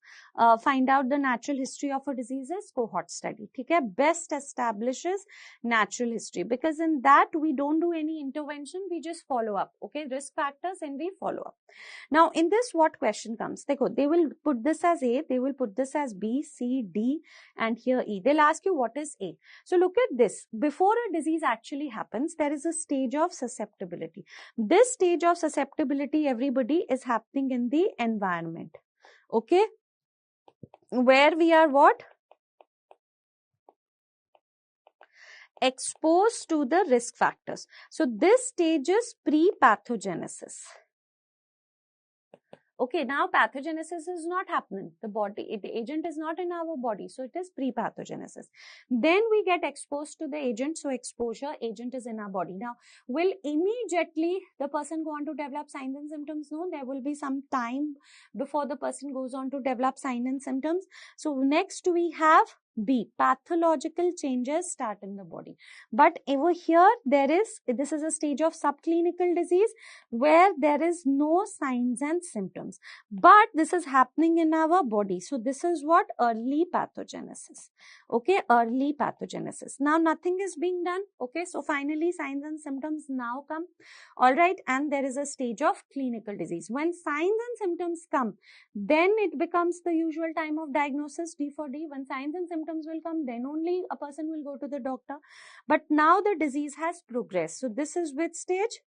find out the natural history of a disease is cohort study. Okay, best establishes natural history, because in that we don't do any intervention, we just follow up. Okay, risk factors and we follow up. Now in this, what question comes? They will put this as A, they will put this as B, C, D, and here E. They'll ask you what is A. So look at this. Before a disease actually happens, there is a stage of susceptibility. This stage of susceptibility, everybody, is happening in the environment. Okay, where we are what? Exposed to the risk factors. So this stage is pre-pathogenesis. Okay, now pathogenesis is not happening. The agent is not in our body. So it is pre-pathogenesis. Then we get exposed to the agent. So exposure, agent is in our body. Now, will immediately the person go on to develop signs and symptoms? No, there will be some time before the person goes on to develop signs and symptoms. So next we have B, pathological changes start in the body. But over here, this is a stage of subclinical disease where there is no signs and symptoms. But this is happening in our body. So this is what? Early pathogenesis. Okay, early pathogenesis. Now nothing is being done. Okay, so finally signs and symptoms now come. All right, and there is a stage of clinical disease. When signs and symptoms come, then it becomes the usual time of diagnosis, D for D. When signs and symptoms will come, then only a person will go to the doctor. But now the disease has progressed. So this is which stage?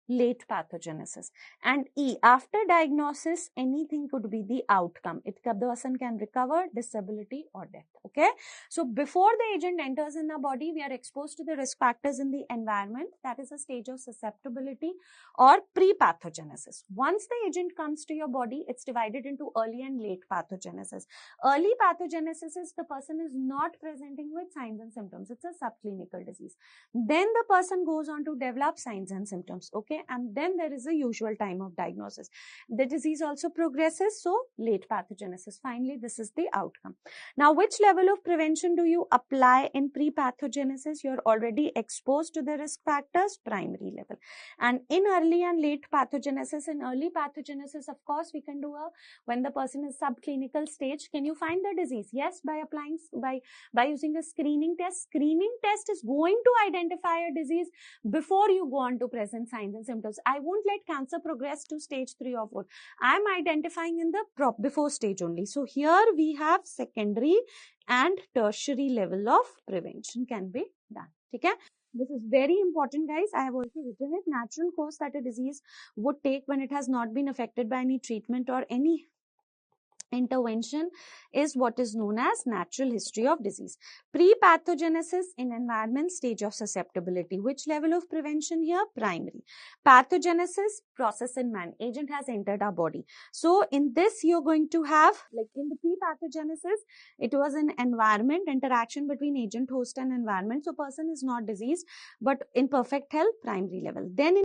Late pathogenesis. And E, after diagnosis, anything could be the outcome. The person can recover, disability or death. Okay, so before the agent enters in the body, we are exposed to the risk factors in the environment. That is a stage of susceptibility or pre-pathogenesis. Once the agent comes to your body, it's divided into early and late pathogenesis. Early pathogenesis is the person is not presenting with signs and symptoms. It's a subclinical disease. Then the person goes on to develop signs and symptoms. Okay, okay, and then there is a usual time of diagnosis. The disease also progresses, so late pathogenesis. Finally, this is the outcome. Now, which level of prevention do you apply in pre-pathogenesis? You're already exposed to the risk factors, primary level. And in early and late pathogenesis, in early pathogenesis, of course, we can do when the person is subclinical stage. Can you find the disease? Yes, by applying, by using a screening test. Screening test is going to identify a disease before you go on to present signs and symptoms. I won't let cancer progress to stage 3 or 4. I'm identifying in the before stage only. So here we have secondary and tertiary level of prevention can be done. Okay? This is very important, guys. I have also written it. Natural course that a disease would take when it has not been affected by any treatment or any intervention is what is known as natural history of disease. Pre-pathogenesis in environment, stage of susceptibility. Which level of prevention here? Primary. Pathogenesis, process in man. Agent has entered our body. So in this you're going to have, like in the pre-pathogenesis, it was an environment, interaction between agent, host and environment. So person is not diseased, but in perfect health, primary level. Then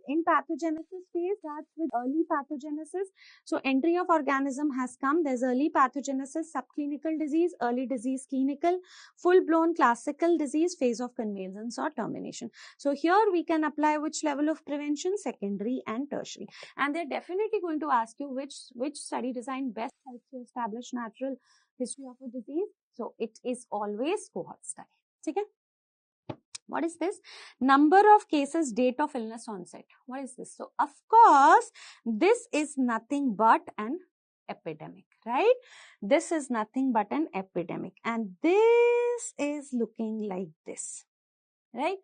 in pathogenesis phase, that's with early pathogenesis. So entry of organism has come. There's early pathogenesis, subclinical disease, early disease clinical, full-blown classical disease, phase of convalescence or termination. So here we can apply which level of prevention? Secondary and tertiary. And they're definitely going to ask you which study design best helps to establish natural history of a disease. So it is always cohort study. Okay? What is this? Number of cases, date of illness onset. What is this? So, of course, this is nothing but an epidemic, right? This is nothing but an epidemic. And this is looking like this, right?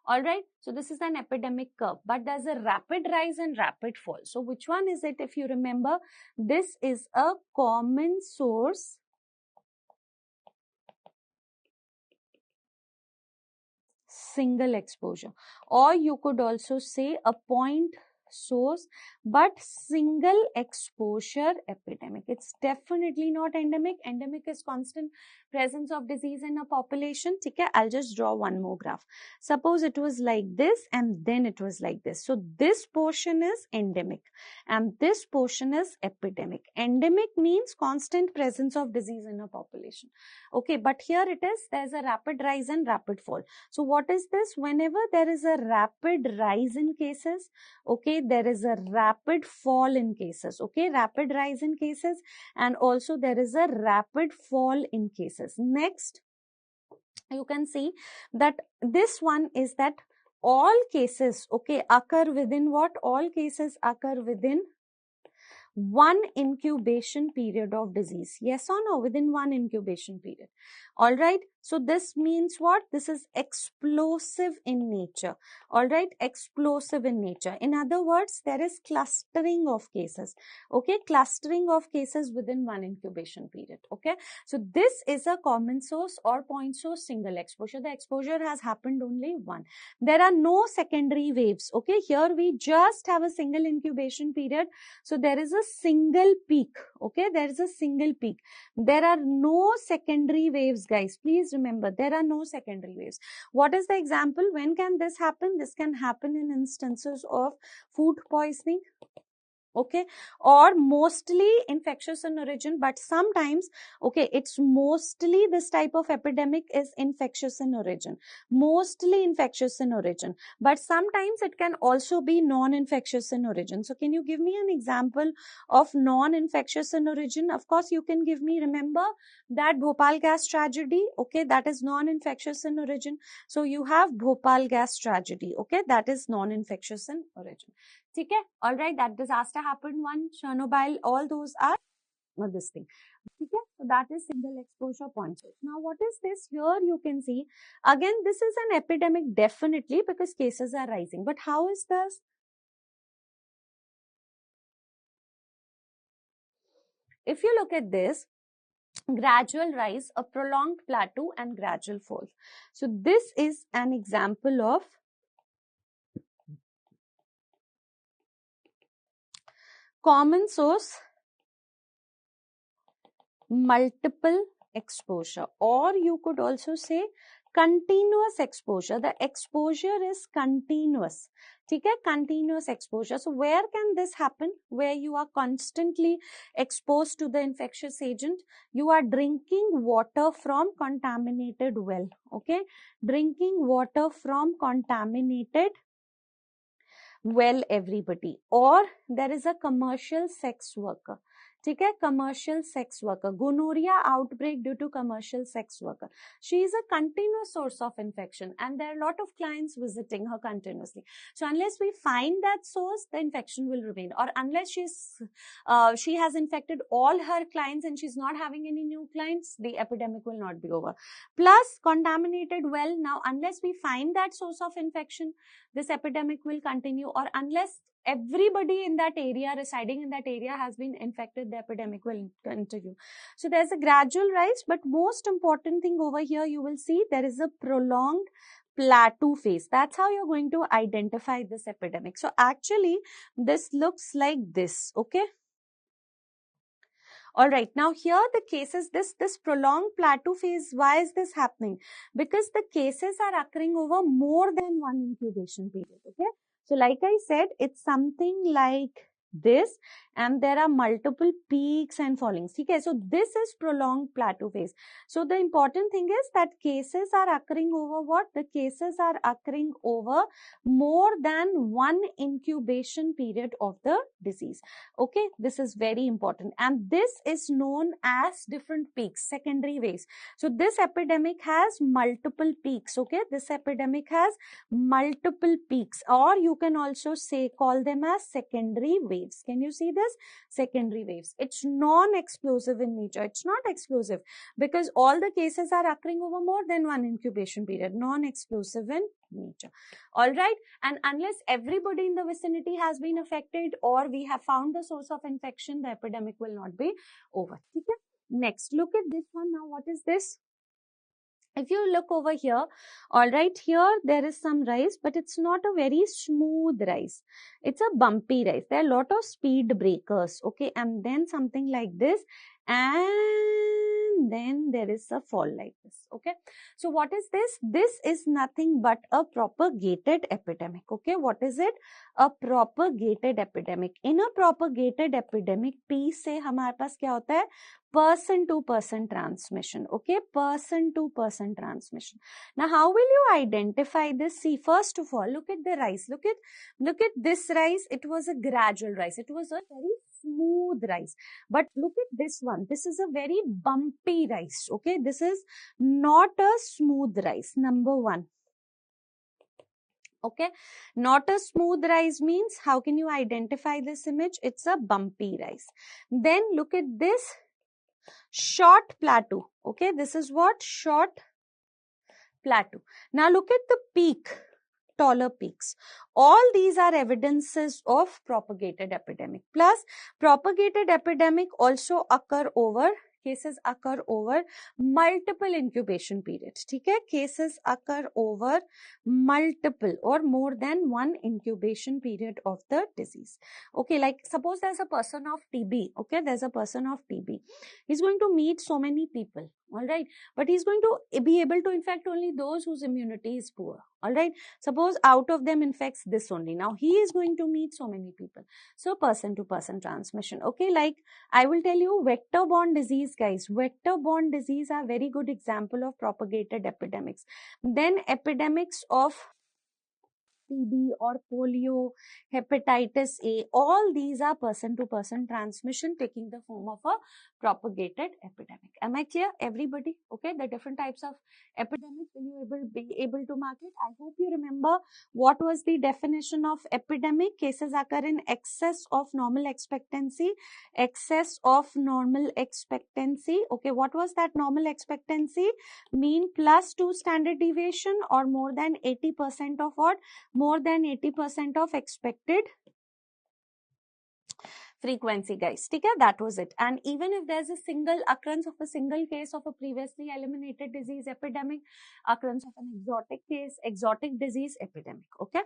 All right. So, this is an epidemic curve, but there's a rapid rise and rapid fall. So, which one is it? If you remember, this is a common source single exposure, or you could also say a point source but single exposure epidemic. It's definitely not endemic. Endemic is constant presence of disease in a population. Okay, I'll just draw one more graph. Suppose it was like this and then it was like this. So this portion is endemic and this portion is epidemic. Endemic means constant presence of disease in a population. Okay, but here it is, there's a rapid rise and rapid fall. So what is this? Whenever there is a rapid rise in cases, okay, there is a rapid fall in cases. Okay, rapid rise in cases and also there is a rapid fall in cases. Next, you can see that this one is that all cases, okay, occur within what? All cases occur within one incubation period of disease. Yes or no? Within one incubation period. All right. So this means what? This is explosive in nature. All right. Explosive in nature. In other words, there is clustering of cases. Okay. Clustering of cases within one incubation period. Okay. So this is a common source or point source single exposure. The exposure has happened only one. There are no secondary waves. Okay. Here we just have a single incubation period. So there is a single peak. Okay. There is a single peak. There are no secondary waves, guys. Please remember, there are no secondary waves. What is the example? When can this happen? This can happen in instances of food poisoning. Okay, or mostly infectious in origin, but sometimes, okay, it's mostly this type of epidemic is infectious in origin, mostly infectious in origin, but sometimes it can also be non-infectious in origin. So can you give me an example of non-infectious in origin? Of course, you can give me, remember that Bhopal gas tragedy, okay, that is non-infectious in origin. So you have Bhopal gas tragedy, okay, that is non-infectious in origin. Okay, all right, that disaster happened, one, Chernobyl, all those are this thing. Okay, so that is single exposure point source. Now, what is this? Here you can see, again, this is an epidemic definitely because cases are rising. But how is this? If you look at this, gradual rise, a prolonged plateau and gradual fall. So this is an example of common source multiple exposure, or you could also say continuous exposure. The exposure is continuous. ठीक है, continuous exposure. So where can this happen? Where you are constantly exposed to the infectious agent. You are drinking water from contaminated well. Okay, drinking water from contaminated well, everybody. Or there is a commercial sex worker. ठीक है, commercial sex worker, gonorrhea outbreak due to commercial sex worker. She is a continuous source of infection and there are a lot of clients visiting her continuously. So unless we find that source, the infection will remain. Or unless she has infected all her clients and she's not having any new clients, the epidemic will not be over. Plus contaminated well. Now unless we find that source of infection, this epidemic will continue, or unless everybody in that area, residing in that area, has been infected, the epidemic will continue. So there's a gradual rise, but most important thing over here, you will see there is a prolonged plateau phase. That's how you're going to identify this epidemic. So actually, this looks like this, okay? All right, now here the cases, this prolonged plateau phase, why is this happening? Because the cases are occurring over more than one incubation period, okay? So like I said, it's something like this and there are multiple peaks and fallings. Okay, so this is prolonged plateau phase. So the important thing is that cases are occurring over what? The cases are occurring over more than one incubation period of the disease. Okay, this is very important and this is known as different peaks, secondary waves. So this epidemic has multiple peaks. Okay, this epidemic has multiple peaks, or you can also say call them as secondary waves. Can you see this? Secondary waves. It's non-explosive in nature. It's not explosive because all the cases are occurring over more than one incubation period. Non-explosive in nature. All right, and unless everybody in the vicinity has been affected or we have found the source of infection, the epidemic will not be over. Okay? Next, look at this one. Now what is this? If you look over here, all right, here there is some rise, but it's not a very smooth rise. It's a bumpy rise. There are a lot of speed breakers, okay, and then something like this, and then there is a fall like this, okay. So what is this? This is nothing but a propagated epidemic, okay. What is it? A propagated epidemic. In a propagated epidemic, P से हमारे पास क्या होता है? Person to person transmission, okay, person to person transmission. Now how will you identify this? See, first of all, look at the rise. Look at this rise. It was a gradual rise. It was a very smooth rise. But look at this one. This is a very bumpy rise, okay. This is not a smooth rise, number one. Okay, not a smooth rise means how can you identify this image? It's a bumpy rise. Then look at this short plateau. Okay, this is what? Short plateau. Now look at the peak, taller peaks. All these are evidences of propagated epidemic. Plus, propagated epidemic also cases occur over multiple incubation periods. ठीक है? Cases occur over multiple or more than one incubation period of the disease. Okay, like suppose there's a person of TB. Okay, there's a person of TB. He's going to meet so many people. All right, but he's going to be able to infect only those whose immunity is poor. All right, suppose out of them infects this only. Now he is going to meet so many people. So person to person transmission. Okay, like I will tell you vector-borne disease, guys. Vector-borne disease are very good example of propagated epidemics. Then epidemics of TB or polio, hepatitis A, all these are person-to-person transmission taking the form of a propagated epidemic. Am I clear, everybody? Okay, the different types of epidemics, will you be able to mark it? I hope you remember what was the definition of epidemic. Cases occur in excess of normal expectancy. Excess of normal expectancy. Okay, what was that normal expectancy? Mean plus 2 standard deviation or more than 80% of what? More than 80% of expected frequency, guys. Okay, that was it. And even if there's a single occurrence of a single case of a previously eliminated disease epidemic, occurrence of an exotic case, exotic disease epidemic. Okay.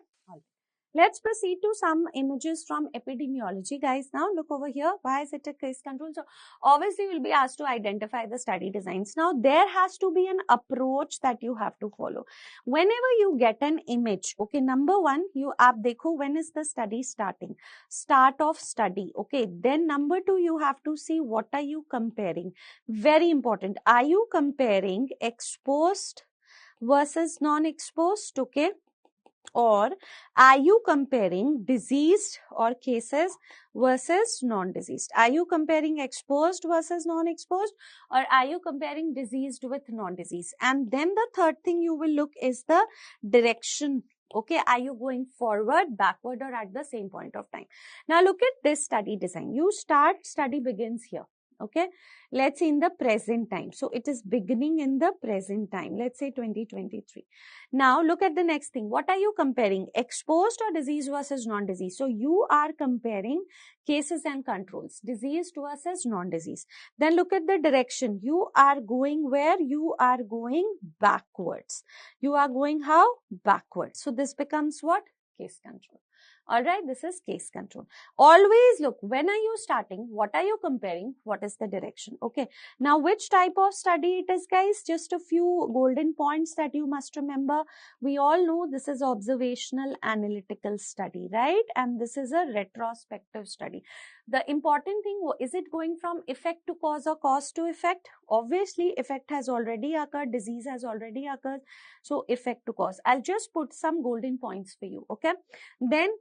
Let's proceed to some images from epidemiology, guys. Now look over here. Why is it a case control? So obviously you'll be asked to identify the study designs. Now there has to be an approach that you have to follow. Whenever you get an image, okay, number one, you aap dekho when is the study starting? Start of study, okay. Then number two, you have to see what are you comparing. Very important. Are you comparing exposed versus non-exposed, okay? Or are you comparing diseased or cases versus non-diseased? Are you comparing exposed versus non-exposed, or are you comparing diseased with non-diseased? And then the third thing you will look is the direction. Okay, are you going forward, backward, or at the same point of time? Now look at this study design. You start, study begins here. Okay, let's say in the present time. So it is beginning in the present time. Let's say 2023. Now look at the next thing. What are you comparing? Exposed or disease versus non-disease? So you are comparing cases and controls, diseased versus non-disease. Then look at the direction. You are going where? You are going backwards. You are going how? Backwards. So this becomes what? Case control. All right, this is case control. Always look, when are you starting? What are you comparing? What is the direction? Okay. Now, which type of study it is, guys? Just a few golden points that you must remember. We all know this is observational analytical study, right? And this is a retrospective study. The important thing, is it going from effect to cause or cause to effect? Obviously, effect has already occurred, disease has already occurred. So, effect to cause. I'll just put some golden points for you, okay? Then,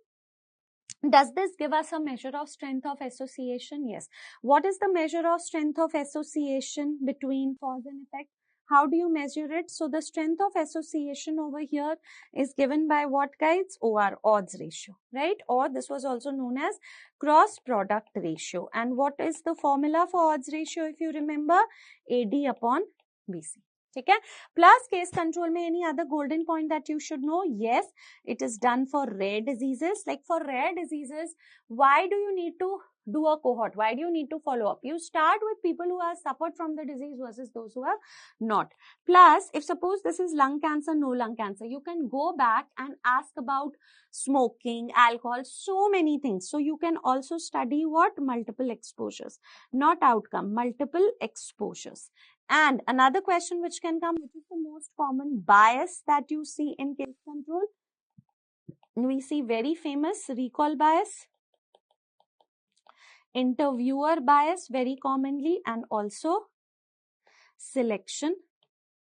does this give us a measure of strength of association? Yes. What is the measure of strength of association between cause and effect? How do you measure it? So the strength of association over here is given by what, guys? OR, odds ratio, right? Or this was also known as cross product ratio. And what is the formula for odds ratio, if you remember? AD upon BC. Okay? Plus case control में any other golden point that you should know? Yes, it is done for rare diseases. Like for rare diseases, why do you need to do a cohort? Why do you need to follow up? You start with people who have suffered from the disease versus those who have not. Plus, if suppose this is lung cancer, no lung cancer, you can go back and ask about smoking, alcohol, so many things. So you can also study what? Multiple exposures, not outcome, multiple exposures. And another question which can come, which is the most common bias that you see in case control? We see very famous recall bias, interviewer bias very commonly, and also selection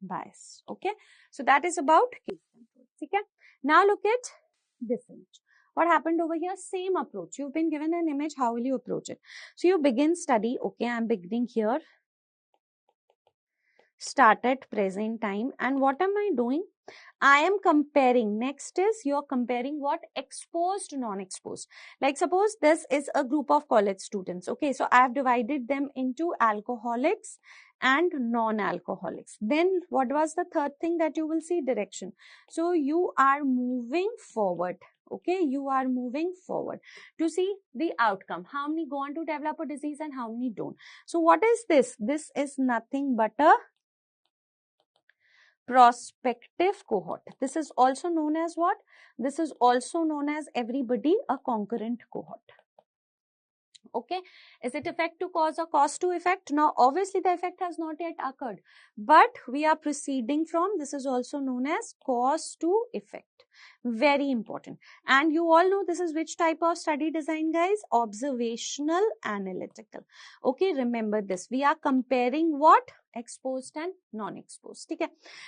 bias. Okay, so that is about case control. Okay, now look at this image. What happened over here? Same approach. You've been given an image. How will you approach it? So you begin study. Okay, I'm beginning here. Start at present time. And what am I doing? I am comparing. Next is you're comparing what? Exposed, non-exposed. Like suppose this is a group of college students. Okay, so I have divided them into alcoholics and non-alcoholics. Then what was the third thing that you will see? Direction. So you are moving forward. Okay, you are moving forward to see the outcome. How many go on to develop a disease and how many don't. So what is this? This is nothing but a prospective cohort. This is also known as what? This is also known as everybody a concurrent cohort. Okay, is it effect to cause or cause to effect? Now obviously the effect has not yet occurred, but we are proceeding from, this is also known as cause to effect. Very important. And you all know this is which type of study design, guys? Observational analytical. Okay, remember this. We are comparing what? Exposed and non-exposed. Okay.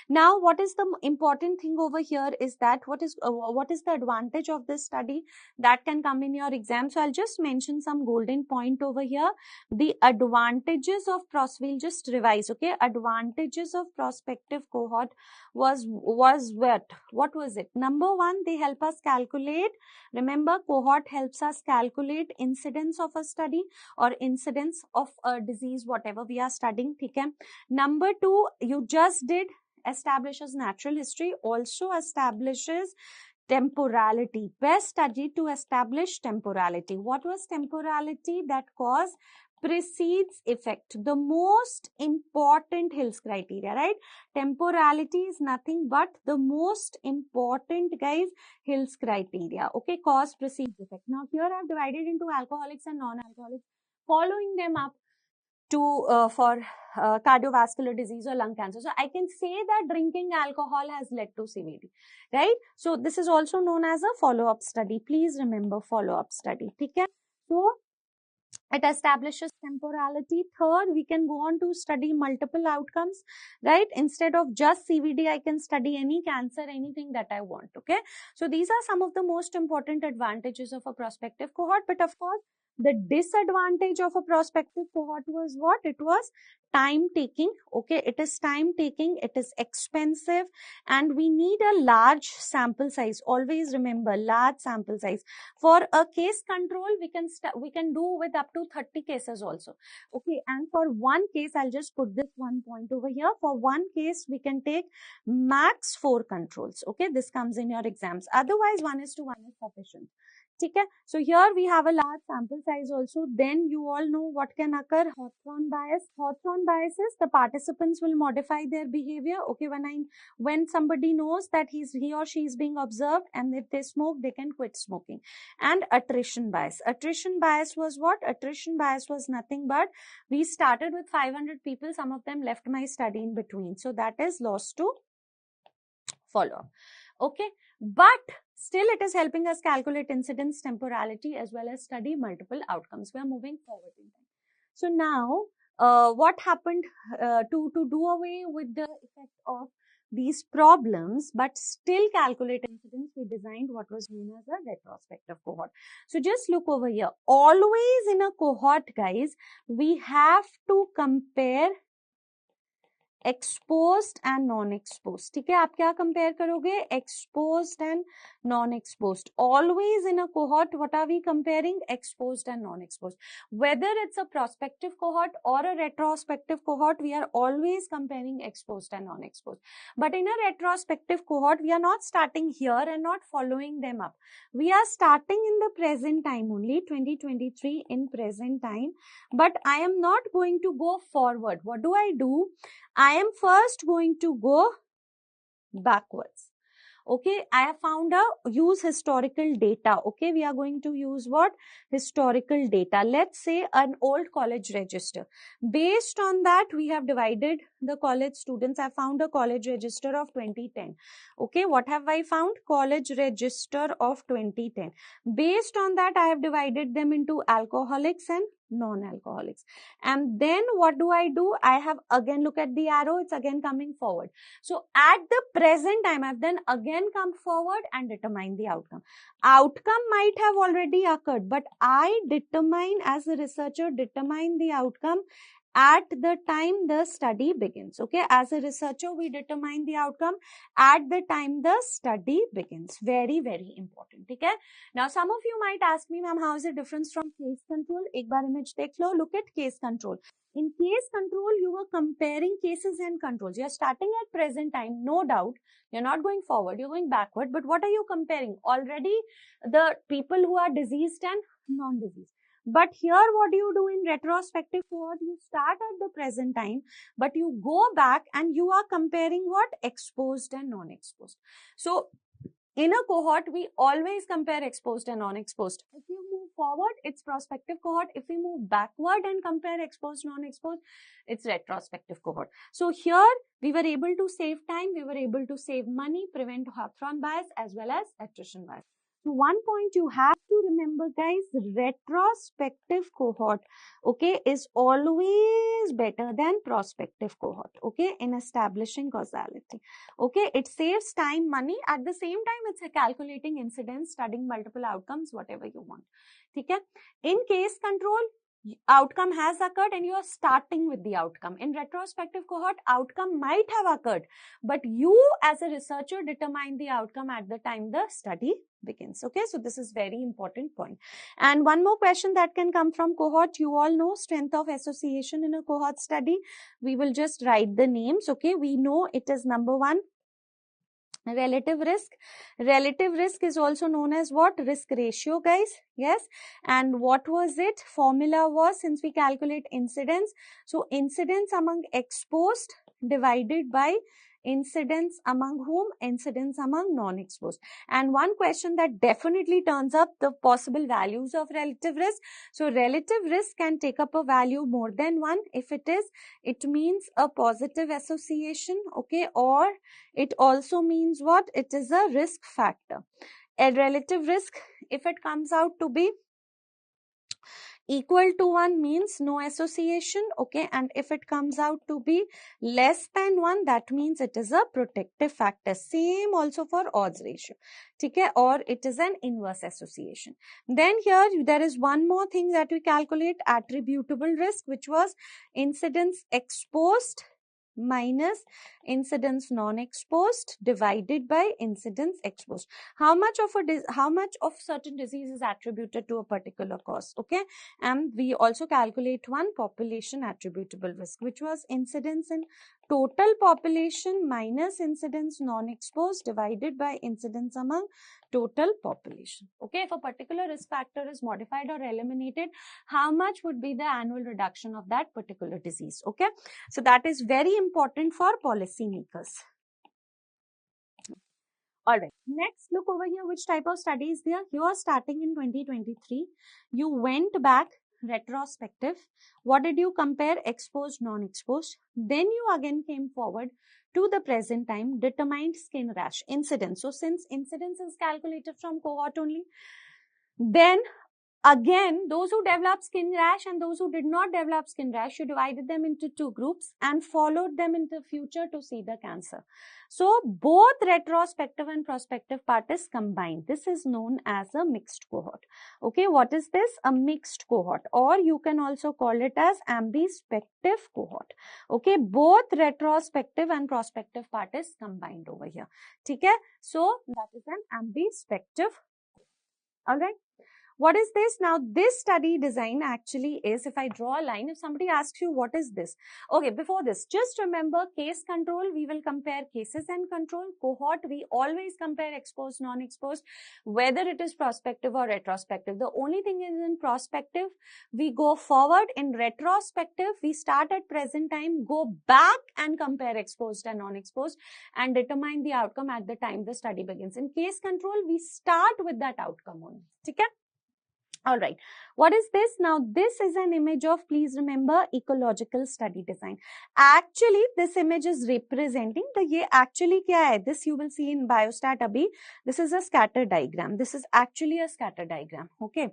Now what is the important thing over here is that what is the advantage of this study that can come in your exam? So I'll just mention some golden point over here. The advantages of we'll just revise. Okay, advantages of prospective cohort was what was it? Number one, they help us calculate. Remember, cohort helps us calculate incidence of a study or incidence of a disease, whatever we are studying. Okay. Number two, you just did establishes natural history, also establishes temporality. Best study to establish temporality. What was temporality? That cause precedes effect, the most important Hills criteria, right? Temporality is nothing but the most important, guys, Hills criteria. Okay, cause precedes effect. Now here I've divided into alcoholics and non-alcoholics, following them up to for cardiovascular disease or lung cancer. So I can say that drinking alcohol has led to CVD, right? So this is also known as a follow-up study. Please remember follow-up study. Okay? So it establishes temporality. Third, we can go on to study multiple outcomes, right? Instead of just CVD, I can study any cancer, anything that I want. Okay, so these are some of the most important advantages of a prospective cohort. But of course, the disadvantage of a prospective cohort was what? It was time taking. Okay, it is time taking, it is expensive, and we need a large sample size. Always remember, large sample size. For a case control, we can do with up to 30 cases also. Okay, and for one case, I'll just put this one point over here. For one case, we can take max 4 controls. Okay, this comes in your exams. Otherwise, 1:1 is sufficient. Okay, so here we have a large sample size also. Then you all know what can occur. Hawthorne bias. Hawthorne bias is the participants will modify their behavior. Okay, when somebody knows that he or she is being observed, and if they smoke, they can quit smoking. And attrition bias. Attrition bias was what? Attrition bias was nothing but we started with 500 people. Some of them left my study in between. So that is loss to follow. Okay, but still it is helping us calculate incidence, temporality, as well as study multiple outcomes. We are moving forward in time. So now, what happened to do away with the effect of these problems, but still calculate incidence? We designed what was known as a retrospective cohort. So just look over here. Always in a cohort, guys, we have to compare exposed and non-exposed. ठीक है, आप क्या compare करोगे? Exposed and non-exposed. Always in a cohort, what are we comparing? Exposed and non-exposed. Whether it's a prospective cohort or a retrospective cohort, we are always comparing exposed and non-exposed. But in a retrospective cohort, we are not starting here and not following them up. We are starting in the present time only, 2023 in present time. But I am not going to go forward. What do? I am first going to go backwards. Okay, I have found use historical data. Okay, we are going to use what? Historical data. Let's say an old college register. Based on that, we have divided the college students. I found a college register of 2010. Okay, what have I found? College register of 2010. Based on that, I have divided them into alcoholics and non-alcoholics. And then what do? I have again, look at the arrow, it's again coming forward. So at the present time, I've then again come forward and determine the outcome. Outcome might have already occurred, but I determine, as a researcher, determine the outcome at the time the study begins. Okay, as a researcher, we determine the outcome at the time the study begins. Very, very important. Okay, now some of you might ask me, ma'am, how is it different from case control? Ek baar image dekh lo. Look at case control. In case control, you were comparing cases and controls. You are starting at present time, no doubt. You're not going forward, you're going backward. But what are you comparing? Already the people who are diseased and non-diseased. But here, what do you do in retrospective cohort? You start at the present time, but you go back and you are comparing what? Exposed and non-exposed. So in a cohort, we always compare exposed and non-exposed. If you move forward, it's prospective cohort. If we move backward and compare exposed, non-exposed, it's retrospective cohort. So here, we were able to save time, we were able to save money, prevent Hawthorne bias as well as attrition bias. So one point you have to remember, guys, retrospective cohort, okay, is always better than prospective cohort, okay, in establishing causality. Okay, it saves time, money. At the same time, it's a calculating incidence, studying multiple outcomes, whatever you want. Okay? In case control, outcome has occurred and you are starting with the outcome. In retrospective cohort, outcome might have occurred, but you as a researcher determine the outcome at the time the study begins. Okay, so this is very important point. And one more question that can come from cohort, you all know strength of association in a cohort study. We will just write the names. Okay, we know it is number one, Relative risk. Relative risk is also known as what? Risk ratio, guys. Yes. And what was it? Formula was, since we calculate incidence, so incidence among exposed divided by incidence among whom? Incidence among non-exposed. And one question that definitely turns up the possible values of relative risk. So relative risk can take up a value more than one. If it is, it means a positive association, okay, or it also means what? It is a risk factor. A relative risk, if it comes out to be equal to 1 means no association, okay, and if it comes out to be less than 1, that means it is a protective factor. Same also for odds ratio, okay, or it is an inverse association. Then here there is one more thing that we calculate, attributable risk, which was incidence exposed minus incidence non-exposed divided by incidence exposed. How much of certain disease is attributed to a particular cause, okay? And we also calculate one population attributable risk, which was incidence in total population minus incidence non-exposed divided by incidence among total population. Okay, if a particular risk factor is modified or eliminated, how much would be the annual reduction of that particular disease? Okay, so that is very important for policymakers. All right, next look over here, which type of study is there? You are starting in 2023. You went back retrospective. What did you compare? Exposed, non-exposed. Then you again came forward to the present time, determined skin rash incidence. So since incidence is calculated from cohort only, then again, those who developed skin rash and those who did not develop skin rash, you divided them into two groups and followed them into future to see the cancer. So both retrospective and prospective part is combined. This is known as a mixed cohort. Okay, what is this? A mixed cohort, or you can also call it as ambispective cohort. Okay, both retrospective and prospective part is combined over here. Okay, so that is an ambispective. All right. What is this? Now, this study design actually is, if I draw a line, if somebody asks you, what is this? Okay, before this, just remember case control, we will compare cases and control. Cohort, we always compare exposed, non-exposed, whether it is prospective or retrospective. The only thing is in prospective, we go forward. In retrospective, we start at present time, go back and compare exposed and non-exposed and determine the outcome at the time the study begins. In case control, we start with that outcome only. Okay? All right. What is this? Now, this is an image of, please remember, ecological study design. Actually, this image is representing the, ye actually kya hai? This you will see in biostat abhi. This is a scatter diagram. This is actually a scatter diagram. Okay.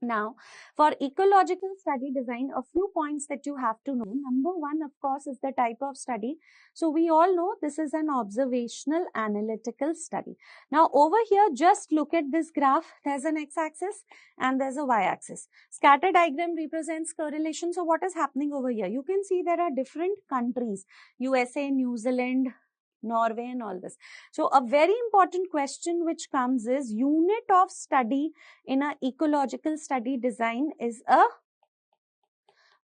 Now, for ecological study design, a few points that you have to know. Number one, of course, is the type of study. So, we all know this is an observational analytical study. Now, over here, just look at this graph. There's an x-axis and there's a y-axis. Scatter diagram represents correlation. So, what is happening over here? You can see there are different countries, USA, New Zealand, Norway and all this. So a very important question which comes is unit of study in a ecological study design is a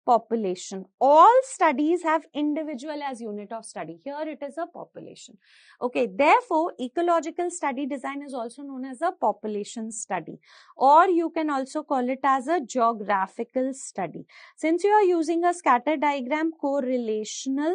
population. All studies have individual as unit of study. Here it is a population. Okay, therefore ecological study design is also known as a population study, or you can also call it as a geographical study. Since you are using a scatter diagram, correlational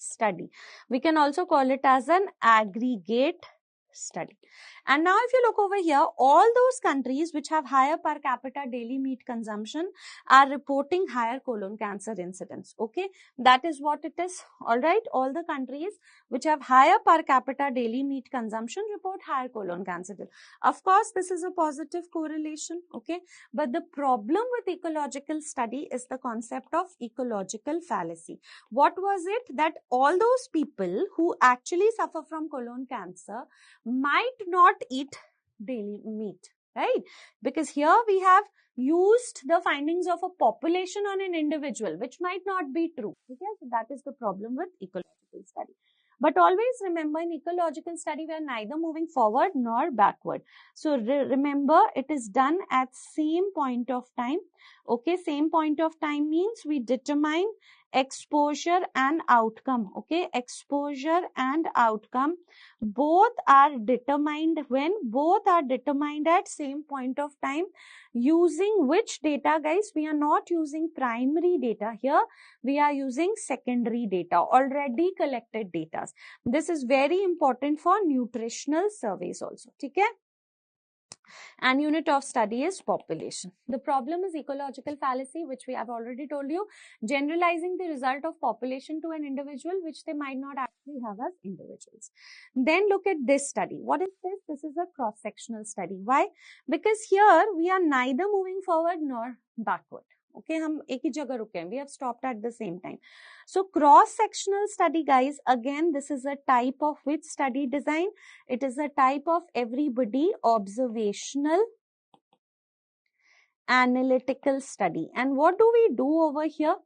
study. We can also call it as an aggregate study. And now if you look over here, all those countries which have higher per capita daily meat consumption are reporting higher colon cancer incidence. Okay, that is what it is. All right, all the countries which have higher per capita daily meat consumption report higher colon cancer. Of course, this is a positive correlation. Okay, but the problem with ecological study is the concept of ecological fallacy. What was it? That all those people who actually suffer from colon cancer might not eat daily meat, right? Because here we have used the findings of a population on an individual, which might not be true. Okay, so that is the problem with ecological study. But always remember, in ecological study, we are neither moving forward nor backward. So remember, it is done at same point of time. Okay, same point of time means we determine exposure and outcome. Okay, exposure and outcome both are determined when? Both are determined at same point of time. Using which data, guys? We are not using primary data here. We are using secondary data, already collected data. This is very important for nutritional surveys also. Okay? And unit of study is population. The problem is ecological fallacy, which we have already told you, generalizing the result of population to an individual, which they might not actually have as individuals. Then look at this study. What is this? This is a cross-sectional study. Why? Because here we are neither moving forward nor backward. Okay, हम एक ही जगह रुके हैं. We have stopped at the same time. So cross-sectional study, guys, again, this is a type of which study design? It is a type of everybody observational analytical study. And what do we do over here?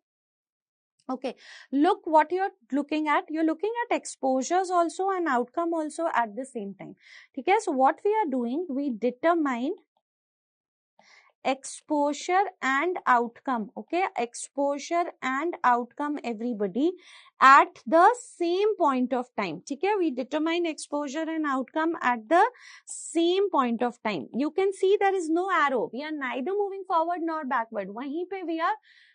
Okay, look what you're looking at. You're looking at exposures also and outcome also at the same time. Okay, so what we are doing, we determine exposure and outcome. Okay, exposure and outcome everybody at the same point of time. Okay, we determine exposure and outcome at the same point of time. You can see there is no arrow. We are neither moving forward nor backward. Wahin pe we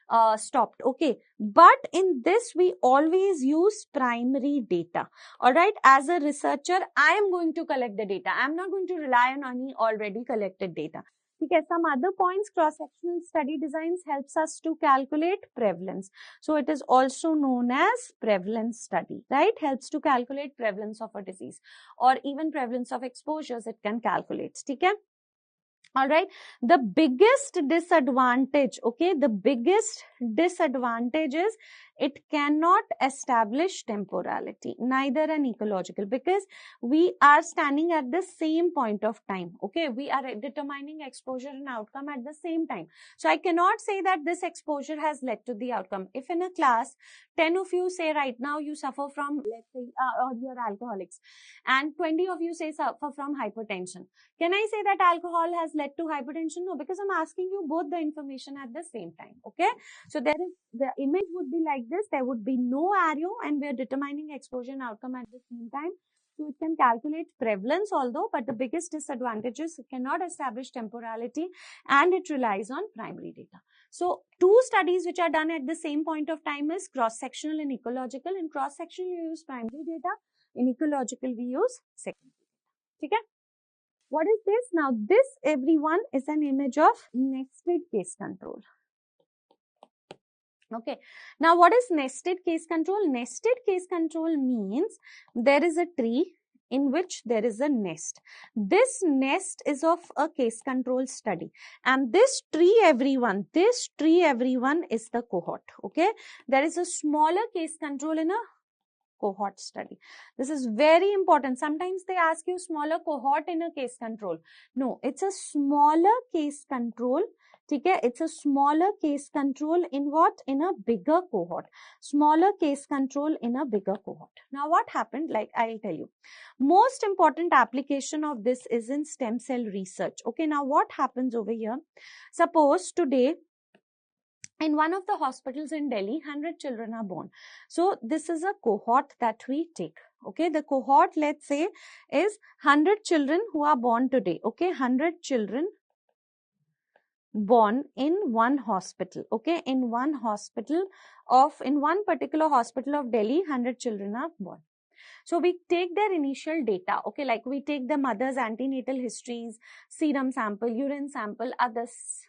are stopped. Okay, but in this we always use primary data. All right, as a researcher, I am going to collect the data. I am not going to rely on any already collected data. Okay, some other points, cross-sectional study designs helps us to calculate prevalence. So it is also known as prevalence study, right? Helps to calculate prevalence of a disease or even prevalence of exposures it can calculate. Okay? All right. The biggest disadvantage, okay, the biggest disadvantage is it cannot establish temporality, neither an ecological, because we are standing at the same point of time. Okay, we are determining exposure and outcome at the same time. So I cannot say that this exposure has led to the outcome. If in a class, 10 of you say right now you suffer from, let's say, or you're alcoholics, and 20 of you say suffer from hypertension. Can I say that alcohol has led to hypertension? No, because I'm asking you both the information at the same time. Okay, so there is, the image would be like this. There would be no arrow, and we are determining exposure and outcome at the same time. So it can calculate prevalence, although, but the biggest disadvantage is it cannot establish temporality and it relies on primary data. So two studies which are done at the same point of time is cross-sectional and ecological. In cross-sectional, you use primary data. In ecological, we use secondary data. Okay? What is this? Now, this, everyone, is an image of nested case control. Okay. Now, what is nested case control? Nested case control means there is a tree in which there is a nest. This nest is of a case control study. And this tree, everyone, is the cohort. Okay. There is a smaller case control in a cohort study. This is very important. Sometimes they ask you smaller cohort in a case control. No, it's a smaller case control. Okay, it's a smaller case control in what? In a bigger cohort. Smaller case control in a bigger cohort. Now what happened? Like I'll tell you. Most important application of this is in stem cell research. Okay, now what happens over here? Suppose today, in one of the hospitals in Delhi, 100 children are born. So this is a cohort that we take. Okay, the cohort, let's say, is 100 children who are born today. Okay, 100 children born in one hospital. Okay, in one particular hospital of Delhi, 100 children are born. So we take their initial data, okay, like we take the mother's antenatal histories, serum sample, urine sample, other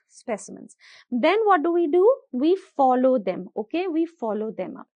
specimens. Then what do? We follow them, okay, we follow them up.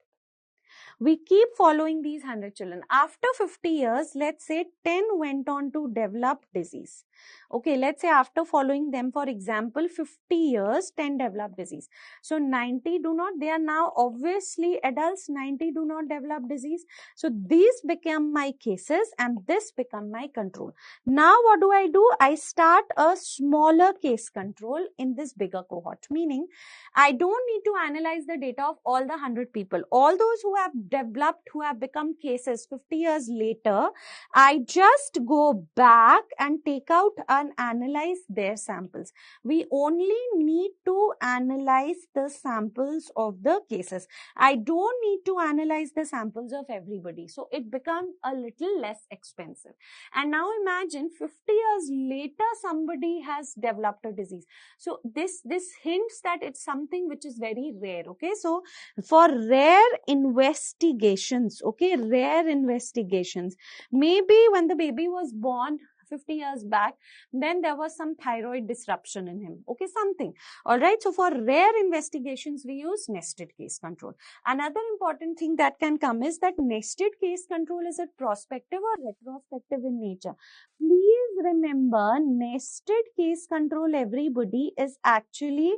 We keep following these 100 children. After 50 years, let's say 10 went on to develop disease. Okay, let's say after following them, for example, 50 years, 10 develop disease. So 90 do not, they are now obviously adults, 90 do not develop disease. So these become my cases and this become my control. Now what do? I start a smaller case control in this bigger cohort, meaning I don't need to analyze the data of all the 100 people. All those who have developed, who have become cases 50 years later, I just go back and take out and analyze their samples. We only need to analyze the samples of the cases. I don't need to analyze the samples of everybody. So it becomes a little less expensive. And now imagine 50 years later, somebody has developed a disease. So this hints that it's something which is very rare. Okay. So for rare investigations, okay, rare investigations, maybe when the baby was born 50 years back, then there was some thyroid disruption in him. Okay, something. All right. So for rare investigations, we use nested case control. Another important thing that can come is that nested case control, is it prospective or retrospective in nature? Please remember, nested case control, everybody, is actually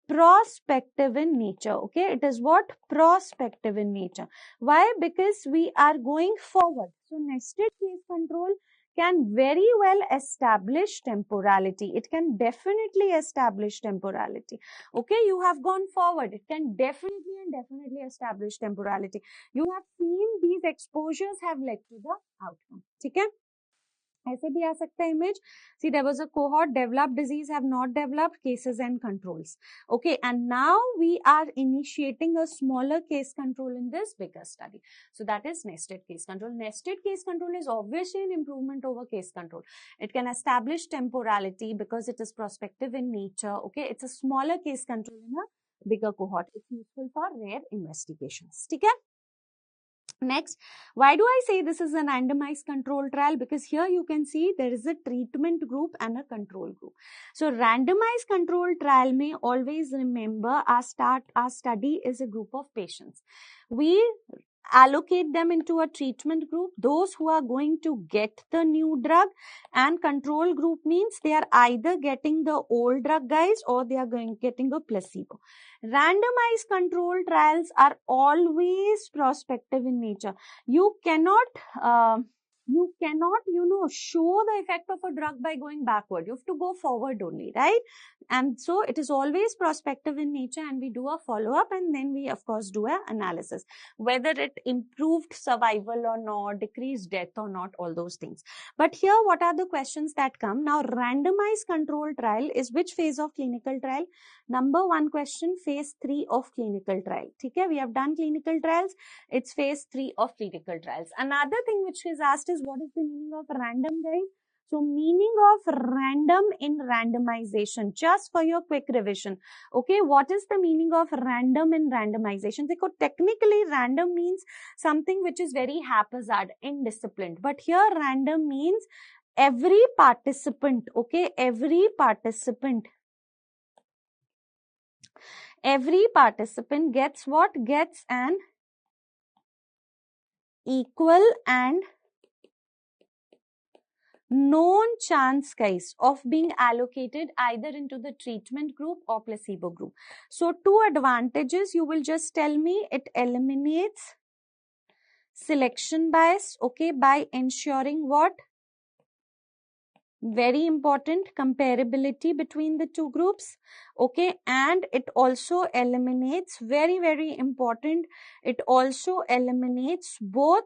prospective in nature. Okay, it is what? Prospective in nature. Why? Because we are going forward. So nested case control can very well establish temporality. It can definitely establish temporality. Okay, you have gone forward. It can definitely establish temporality. You have seen these exposures have led to the outcome. Okay? ऐसे भी आ सकता है image. See, there was a cohort, developed disease, have not developed, cases and controls. Okay, and now we are initiating a smaller case control in this bigger study. So that is nested case control. Nested case control is obviously an improvement over case control. It can establish temporality because it is prospective in nature. Okay, it's a smaller case control in a bigger cohort. It's useful for rare investigations. Okay? Next, why do I say this is a randomized control trial? Because here you can see there is a treatment group and a control group. So randomized control trial may always remember our study is a group of patients. We allocate them into a treatment group, those who are going to get the new drug, and control group means they are either getting the old drug, guys, or they are getting a placebo. Randomized control trials are always prospective in nature. You cannot show the effect of a drug by going backward. You have to go forward only, right? And so it is always prospective in nature, and we do a follow-up, and then we of course do an analysis, whether it improved survival or not, decreased death or not, all those things. But here, what are the questions that come? Now, randomized control trial is which phase of clinical trial? Number one question, phase 3 of clinical trial. Okay, we have done clinical trials. It's phase 3 of clinical trials. Another thing which is asked is, what is the meaning of random, guys? So meaning of random in randomization, just for your quick revision. Okay, what is the meaning of random in randomization? Because technically random means something which is very haphazard, indisciplined. But here random means every participant, okay, every participant gets what? Gets an equal and known chance, guys, of being allocated either into the treatment group or placebo group. So two advantages, you will just tell me. It eliminates selection bias, okay, by ensuring what? Very important, comparability between the two groups, okay, and it also eliminates, very, very important, it also eliminates both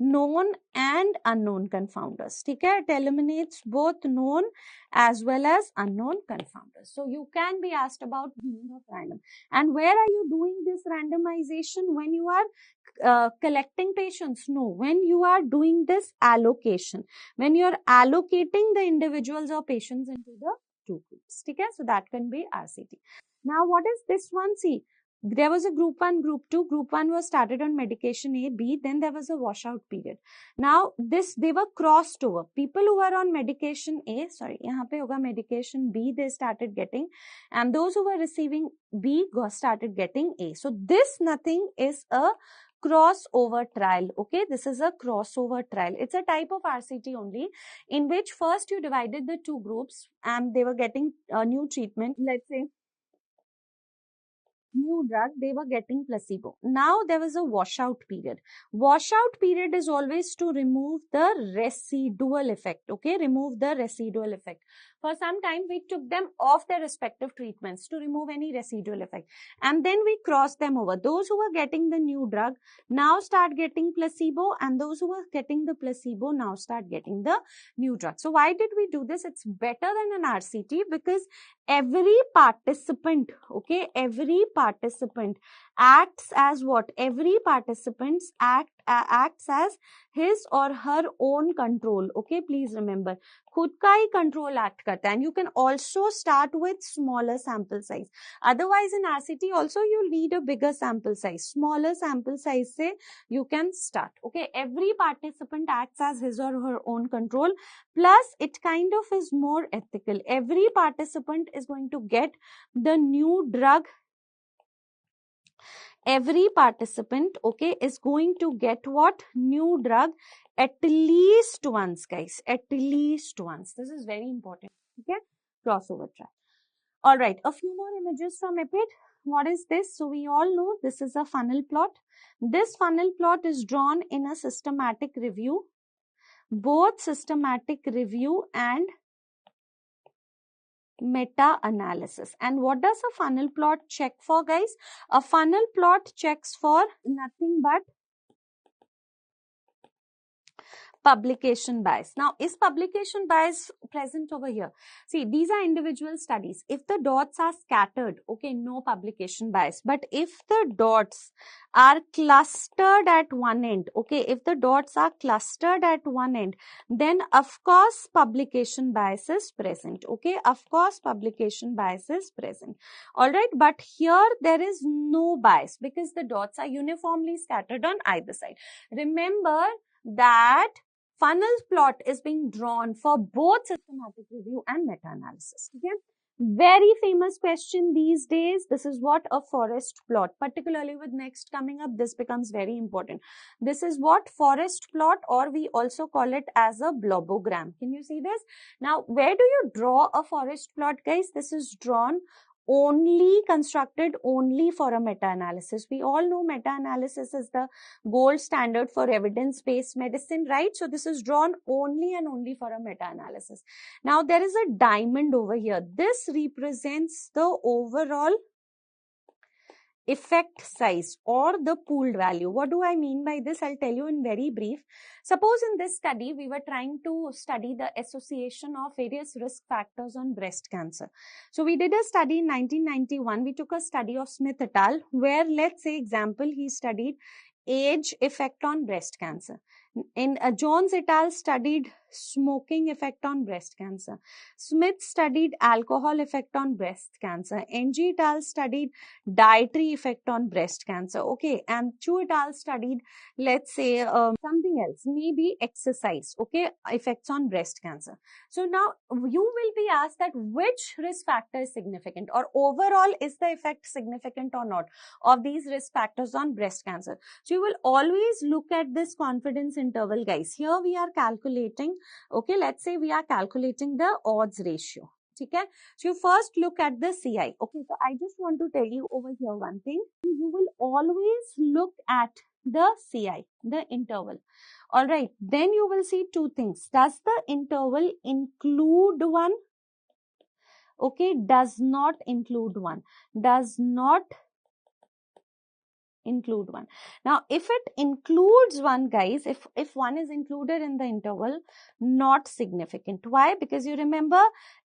known and unknown confounders. Okay, it eliminates both known as well as unknown confounders. So you can be asked about meaning of random. And where are you doing this randomization? When you are collecting patients? No, when you are doing this allocation, when you are allocating the individuals or patients into the two groups. Okay, so that can be RCT. Now, what is this one? See, there was a group 1, group 2. Group 1 was started on medication A, B. Then there was a washout period. Now, they were crossed over. People who were on medication A, यहाँ पे होगा medication B, they started getting. And those who were receiving B started getting A. So, this nothing is a crossover trial. Okay, this is a crossover trial. It's a type of RCT only, in which first you divided the two groups and they were getting a new treatment. Let's say new drug, they were getting placebo. Now there was a washout period. Washout period is always to remove the residual effect. Okay, remove the residual effect. For some time, we took them off their respective treatments to remove any residual effect. And then we crossed them over. Those who were getting the new drug now start getting placebo, and those who were getting the placebo now start getting the new drug. So why did we do this? It's better than an RCT because every participant, okay, every participant acts as what? Every participant acts as his or her own control. Okay, please remember, खुद का ही control act करता है. And you can also start with smaller sample size. Otherwise, in RCT also you'll need a bigger sample size. Smaller sample size से you can start. Okay, every participant acts as his or her own control. Plus, it kind of is more ethical. Every participant is going to get the new drug. Every participant, okay, is going to get what? New drug at least once, guys. At least once. This is very important. Okay, crossover trial. All right, a few more images from EPID. What is this? So we all know this is a funnel plot. This funnel plot is drawn in a systematic review. Both systematic review and meta-analysis. And what does a funnel plot check for, guys? A funnel plot checks for nothing but publication bias. Now, is publication bias present over here? See, these are individual studies. If the dots are scattered, okay, no publication bias. But if the dots are clustered at one end, okay, if the dots are clustered at one end, then of course publication bias is present. Okay, of course publication bias is present. All right, but here there is no bias because the dots are uniformly scattered on either side. Remember that funnel plot is being drawn for both systematic review and meta-analysis. Okay? Very famous question these days. This is what a forest plot, particularly with next coming up, this becomes very important. This is what forest plot, or we also call it as a blobogram. Can you see this? Now, where do you draw a forest plot, guys? This is drawn only, constructed only for a meta-analysis. We all know meta-analysis is the gold standard for evidence-based medicine, right? So this is drawn only and only for a meta-analysis. Now there is a diamond over here. This represents the overall effect size or the pooled value. What do I mean by this? I'll tell you in very brief. Suppose in this study, we were trying to study the association of various risk factors on breast cancer. So we did a study in 1991. We took a study of Smith et al. Where, let's say, example, he studied age effect on breast cancer. In Jones et al. Studied smoking effect on breast cancer. Smith studied alcohol effect on breast cancer. NG et al. Studied dietary effect on breast cancer. Okay, and Chu et al. Studied, let's say, something else, maybe exercise, okay, effects on breast cancer. So now you will be asked that which risk factor is significant, or overall is the effect significant or not of these risk factors on breast cancer. So you will always look at this confidence interval, guys. Here we are calculating, okay, let's say we are calculating the odds ratio. Okay, so you first look at the CI. Okay, so I just want to tell you over here one thing. You will always look at the CI, the interval. All right, then you will see two things. Does the interval include one? Okay, does not include one. Does not include one. Now, if it includes one, guys, if one is included in the interval, not significant. Why? Because you remember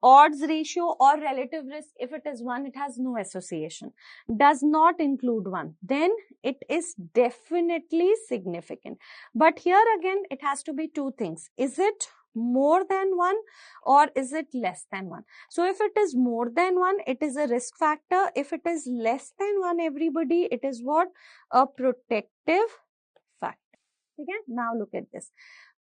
odds ratio or relative risk, if it is one, it has no association. Does not include one, then it is definitely significant. But here again, it has to be two things. Is it more than one or is it less than one? So if it is more than one, it is a risk factor. If it is less than one, everybody, it is what? A protective factor. Okay, now look at this.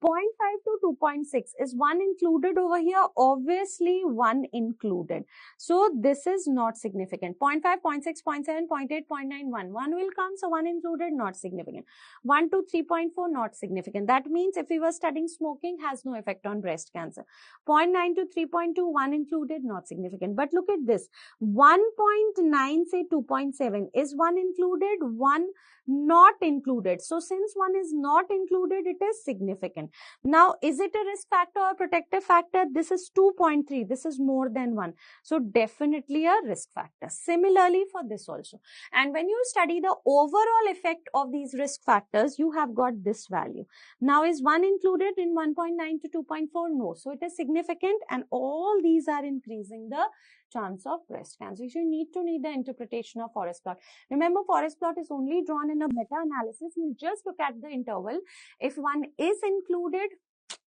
0.5 to 2.6. Is 1 included over here? Obviously 1 included. So this is not significant. 0.5, 0.6, 0.7, 0.8, 0.9, 1. 1 will come, so 1 included, not significant. 1 to 3.4, not significant. That means if we were studying smoking, has no effect on breast cancer. 0.9 to 3.2, 1 included, not significant. But look at this. 1.9, say 2.7. Is 1 included? 1 not included. So since 1 is not included, it is significant. Now, is it a risk factor or protective factor? This is 2.3. This is more than 1. So definitely a risk factor. Similarly for this also. And when you study the overall effect of these risk factors, you have got this value. Now, is 1 included in 1.9 to 2.4? No. So it is significant, and all these are increasing the chance of breast cancer. So you need the interpretation of forest plot. Remember, forest plot is only drawn in a meta-analysis. You just look at the interval. If 1 is included,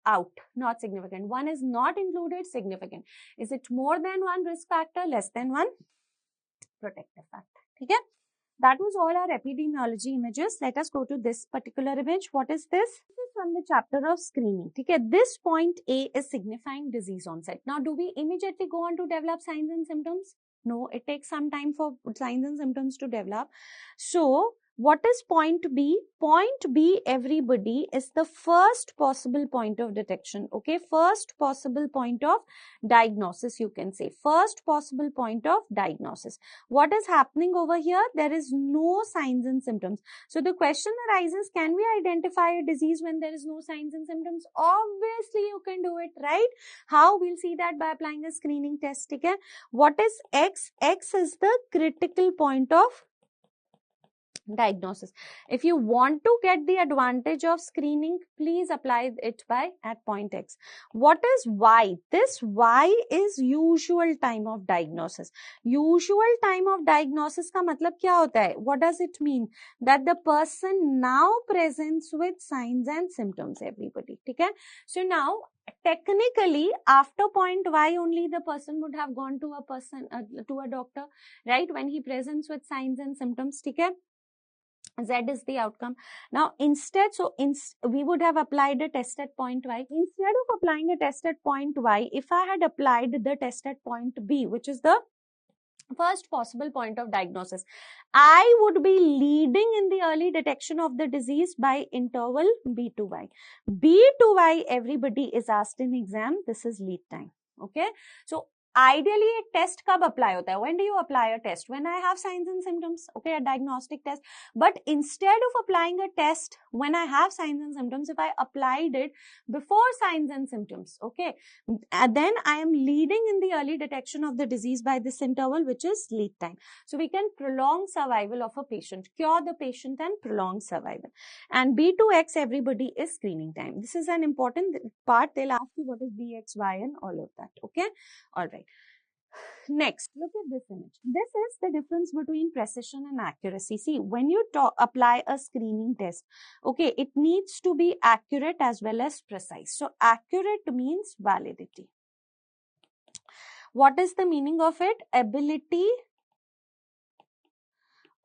out, not significant. 1 is not included, significant. Is it more than 1 risk factor, less than 1 protective factor? Okay? That was all our epidemiology images. Let us go to this particular image. What is this? This is from the chapter of screening. Okay, this point A is signifying disease onset. Now, do we immediately go on to develop signs and symptoms? No, it takes some time for signs and symptoms to develop. So, what is point B? Point B, everybody, is the first possible point of detection. Okay, first possible point of diagnosis, you can say. First possible point of diagnosis. What is happening over here? There is no signs and symptoms. So the question arises, can we identify a disease when there is no signs and symptoms? Obviously, you can do it, right? How? We'll see that by applying a screening test. Okay? What is X? X is the critical point of diagnosis. If you want to get the advantage of screening, please apply it by at point X. What is Y? This Y is usual time of diagnosis. Usual time of diagnosis का मतलब क्या होता है? What does it mean? That the person now presents with signs and symptoms, everybody. ठीक है? So now, technically, after point Y only the person would have gone to a doctor, right? When he presents with signs and symptoms, ठीक है? Z is the outcome. Now, instead, we would have applied a test at point Y. Instead of applying a test at point Y, if I had applied the test at point B, which is the first possible point of diagnosis, I would be leading in the early detection of the disease by interval B to Y. B to Y, everybody is asked in exam. This is lead time. Okay. So, ideally, a test कब apply होता है? When do you apply a test? When I have signs and symptoms, okay, a diagnostic test. But instead of applying a test when I have signs and symptoms, if I applied it before signs and symptoms, okay, then I am leading in the early detection of the disease by this interval, which is lead time. So we can prolong survival of a patient, cure the patient and prolong survival. And B to X, everybody, is screening time. This is an important part. They'll ask you what is B, X, Y and all of that. Okay. All right. Next, look at this image. This is the difference between precision and accuracy. See, when you apply a screening test, okay, it needs to be accurate as well as precise. So, accurate means validity. What is the meaning of it? Ability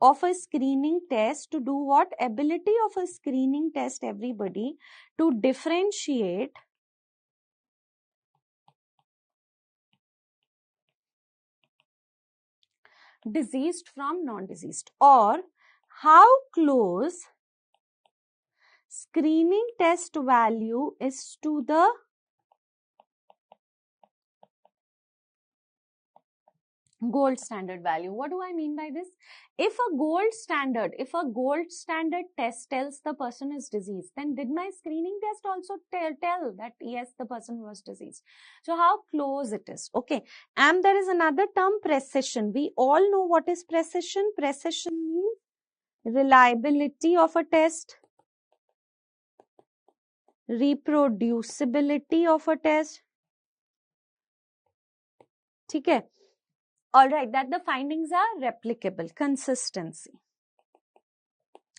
of a screening test to do what? Ability of a screening test, everybody, to differentiate diseased from non-diseased, or how close screening test value is to the gold standard value. What do I mean by this? If a gold standard test tells the person is diseased, then did my screening test also tell that yes, the person was diseased? So how close it is? Okay. And there is another term, precision. We all know what is precision. Precision means reliability of a test, reproducibility of a test. ठीक है? All right, that the findings are replicable, consistency.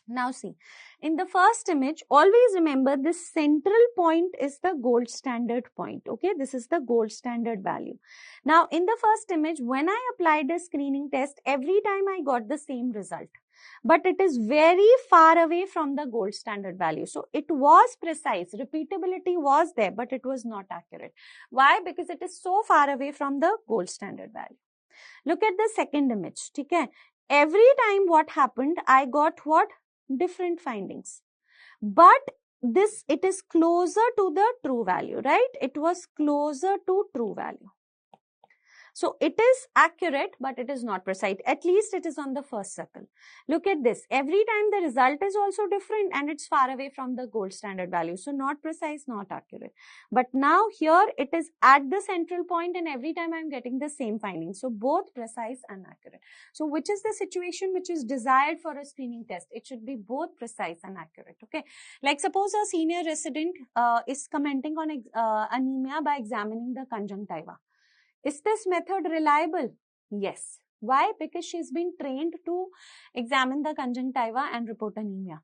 Now see, in the first image, always remember this central point is the gold standard point. Okay, this is the gold standard value. Now in the first image, when I applied a screening test, every time I got the same result. But it is very far away from the gold standard value. So it was precise, repeatability was there, but it was not accurate. Why? Because it is so far away from the gold standard value. Look at the second image. Okay? Every time what happened, I got what? Different findings. But this, it is closer to the true value, right? It was closer to true value. So it is accurate, but it is not precise. At least it is on the first circle. Look at this. Every time the result is also different and it's far away from the gold standard value. So not precise, not accurate. But now here it is at the central point and every time I'm getting the same finding. So both precise and accurate. So which is the situation which is desired for a screening test? It should be both precise and accurate. Okay. Like suppose a senior resident is commenting on anemia by examining the conjunctiva. Is this method reliable? Yes. Why? Because she's been trained to examine the conjunctiva and report anemia.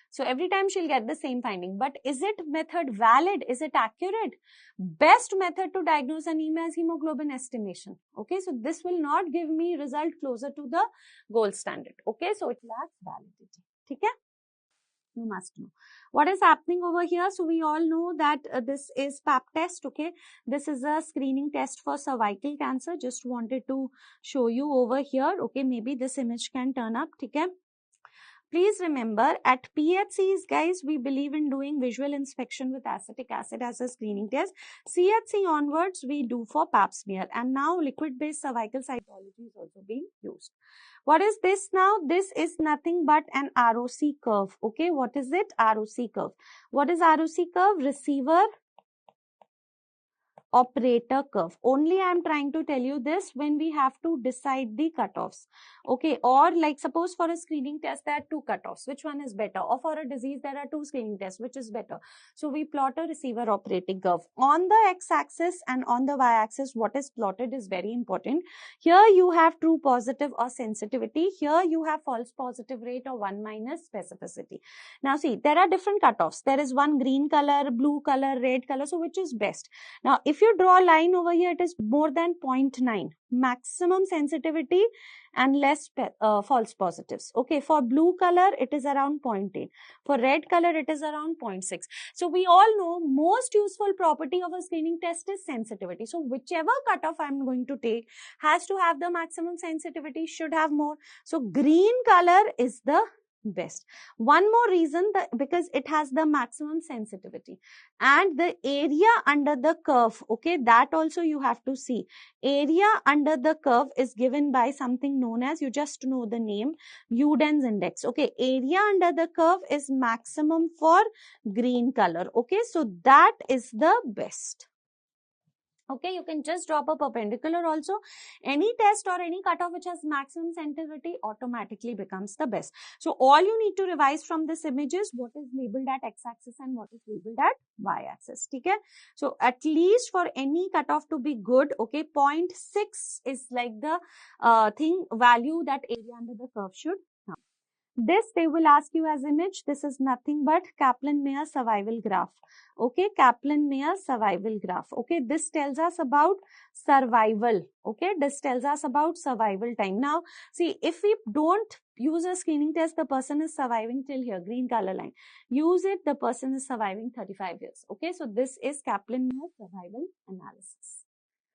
So every time she'll get the same finding. But is it method valid? Is it accurate? Best method to diagnose anemia is hemoglobin estimation. Okay, so this will not give me result closer to the gold standard. Okay, so it lacks validity. Okay? You must know what is happening over here. So we all know that this is PAP test. Okay, this is a screening test for cervical cancer. Just wanted to show you over here. Okay, maybe this image can turn up. Okay, please remember at PHCs, guys, we believe in doing visual inspection with acetic acid as a screening test. CHC onwards we do for pap smear, and now liquid based cervical cytology is also being used. What is this now? This is nothing but an ROC curve. Okay, what is it? ROC curve. What is ROC curve? Receiver operator curve. Only I am trying to tell you this when we have to decide the cutoffs. Okay, or like suppose for a screening test there are two cutoffs. Which one is better? Or for a disease there are two screening tests. Which is better? So we plot a receiver operating curve. On the x-axis and on the y-axis, what is plotted is very important. Here you have true positive or sensitivity. Here you have false positive rate or 1 minus specificity. Now see, there are different cutoffs. There is one green color, blue color, red color. So which is best? Now if you draw a line over here, it is more than 0.9 maximum sensitivity and less false positives. Okay, for blue color it is around 0.8, for red color it is around 0.6. So we all know most useful property of a screening test is sensitivity. So whichever cutoff I am going to take has to have the maximum sensitivity, should have more. So green color is the best. One more reason, that because it has the maximum sensitivity and the area under the curve. Okay, that also you have to see. Area under the curve is given by something known as, you just know the name, Uden's index. Okay, area under the curve is maximum for green color. Okay, so that is the best. Okay, you can just drop a perpendicular also. Any test or any cutoff which has maximum sensitivity automatically becomes the best. So all you need to revise from this image is what is labeled at x-axis and what is labeled at y-axis. Okay, so at least for any cutoff to be good, okay, 0.6 is like the value that area under the curve should have. This they will ask you as image. This is nothing but Kaplan-Meier survival graph. Okay, Kaplan-Meier survival graph. Okay, this tells us about survival. Okay, this tells us about survival time. Now, see, if we don't use a screening test, the person is surviving till here, green color line. Use it, the person is surviving 35 years. Okay, so this is Kaplan-Meier survival analysis.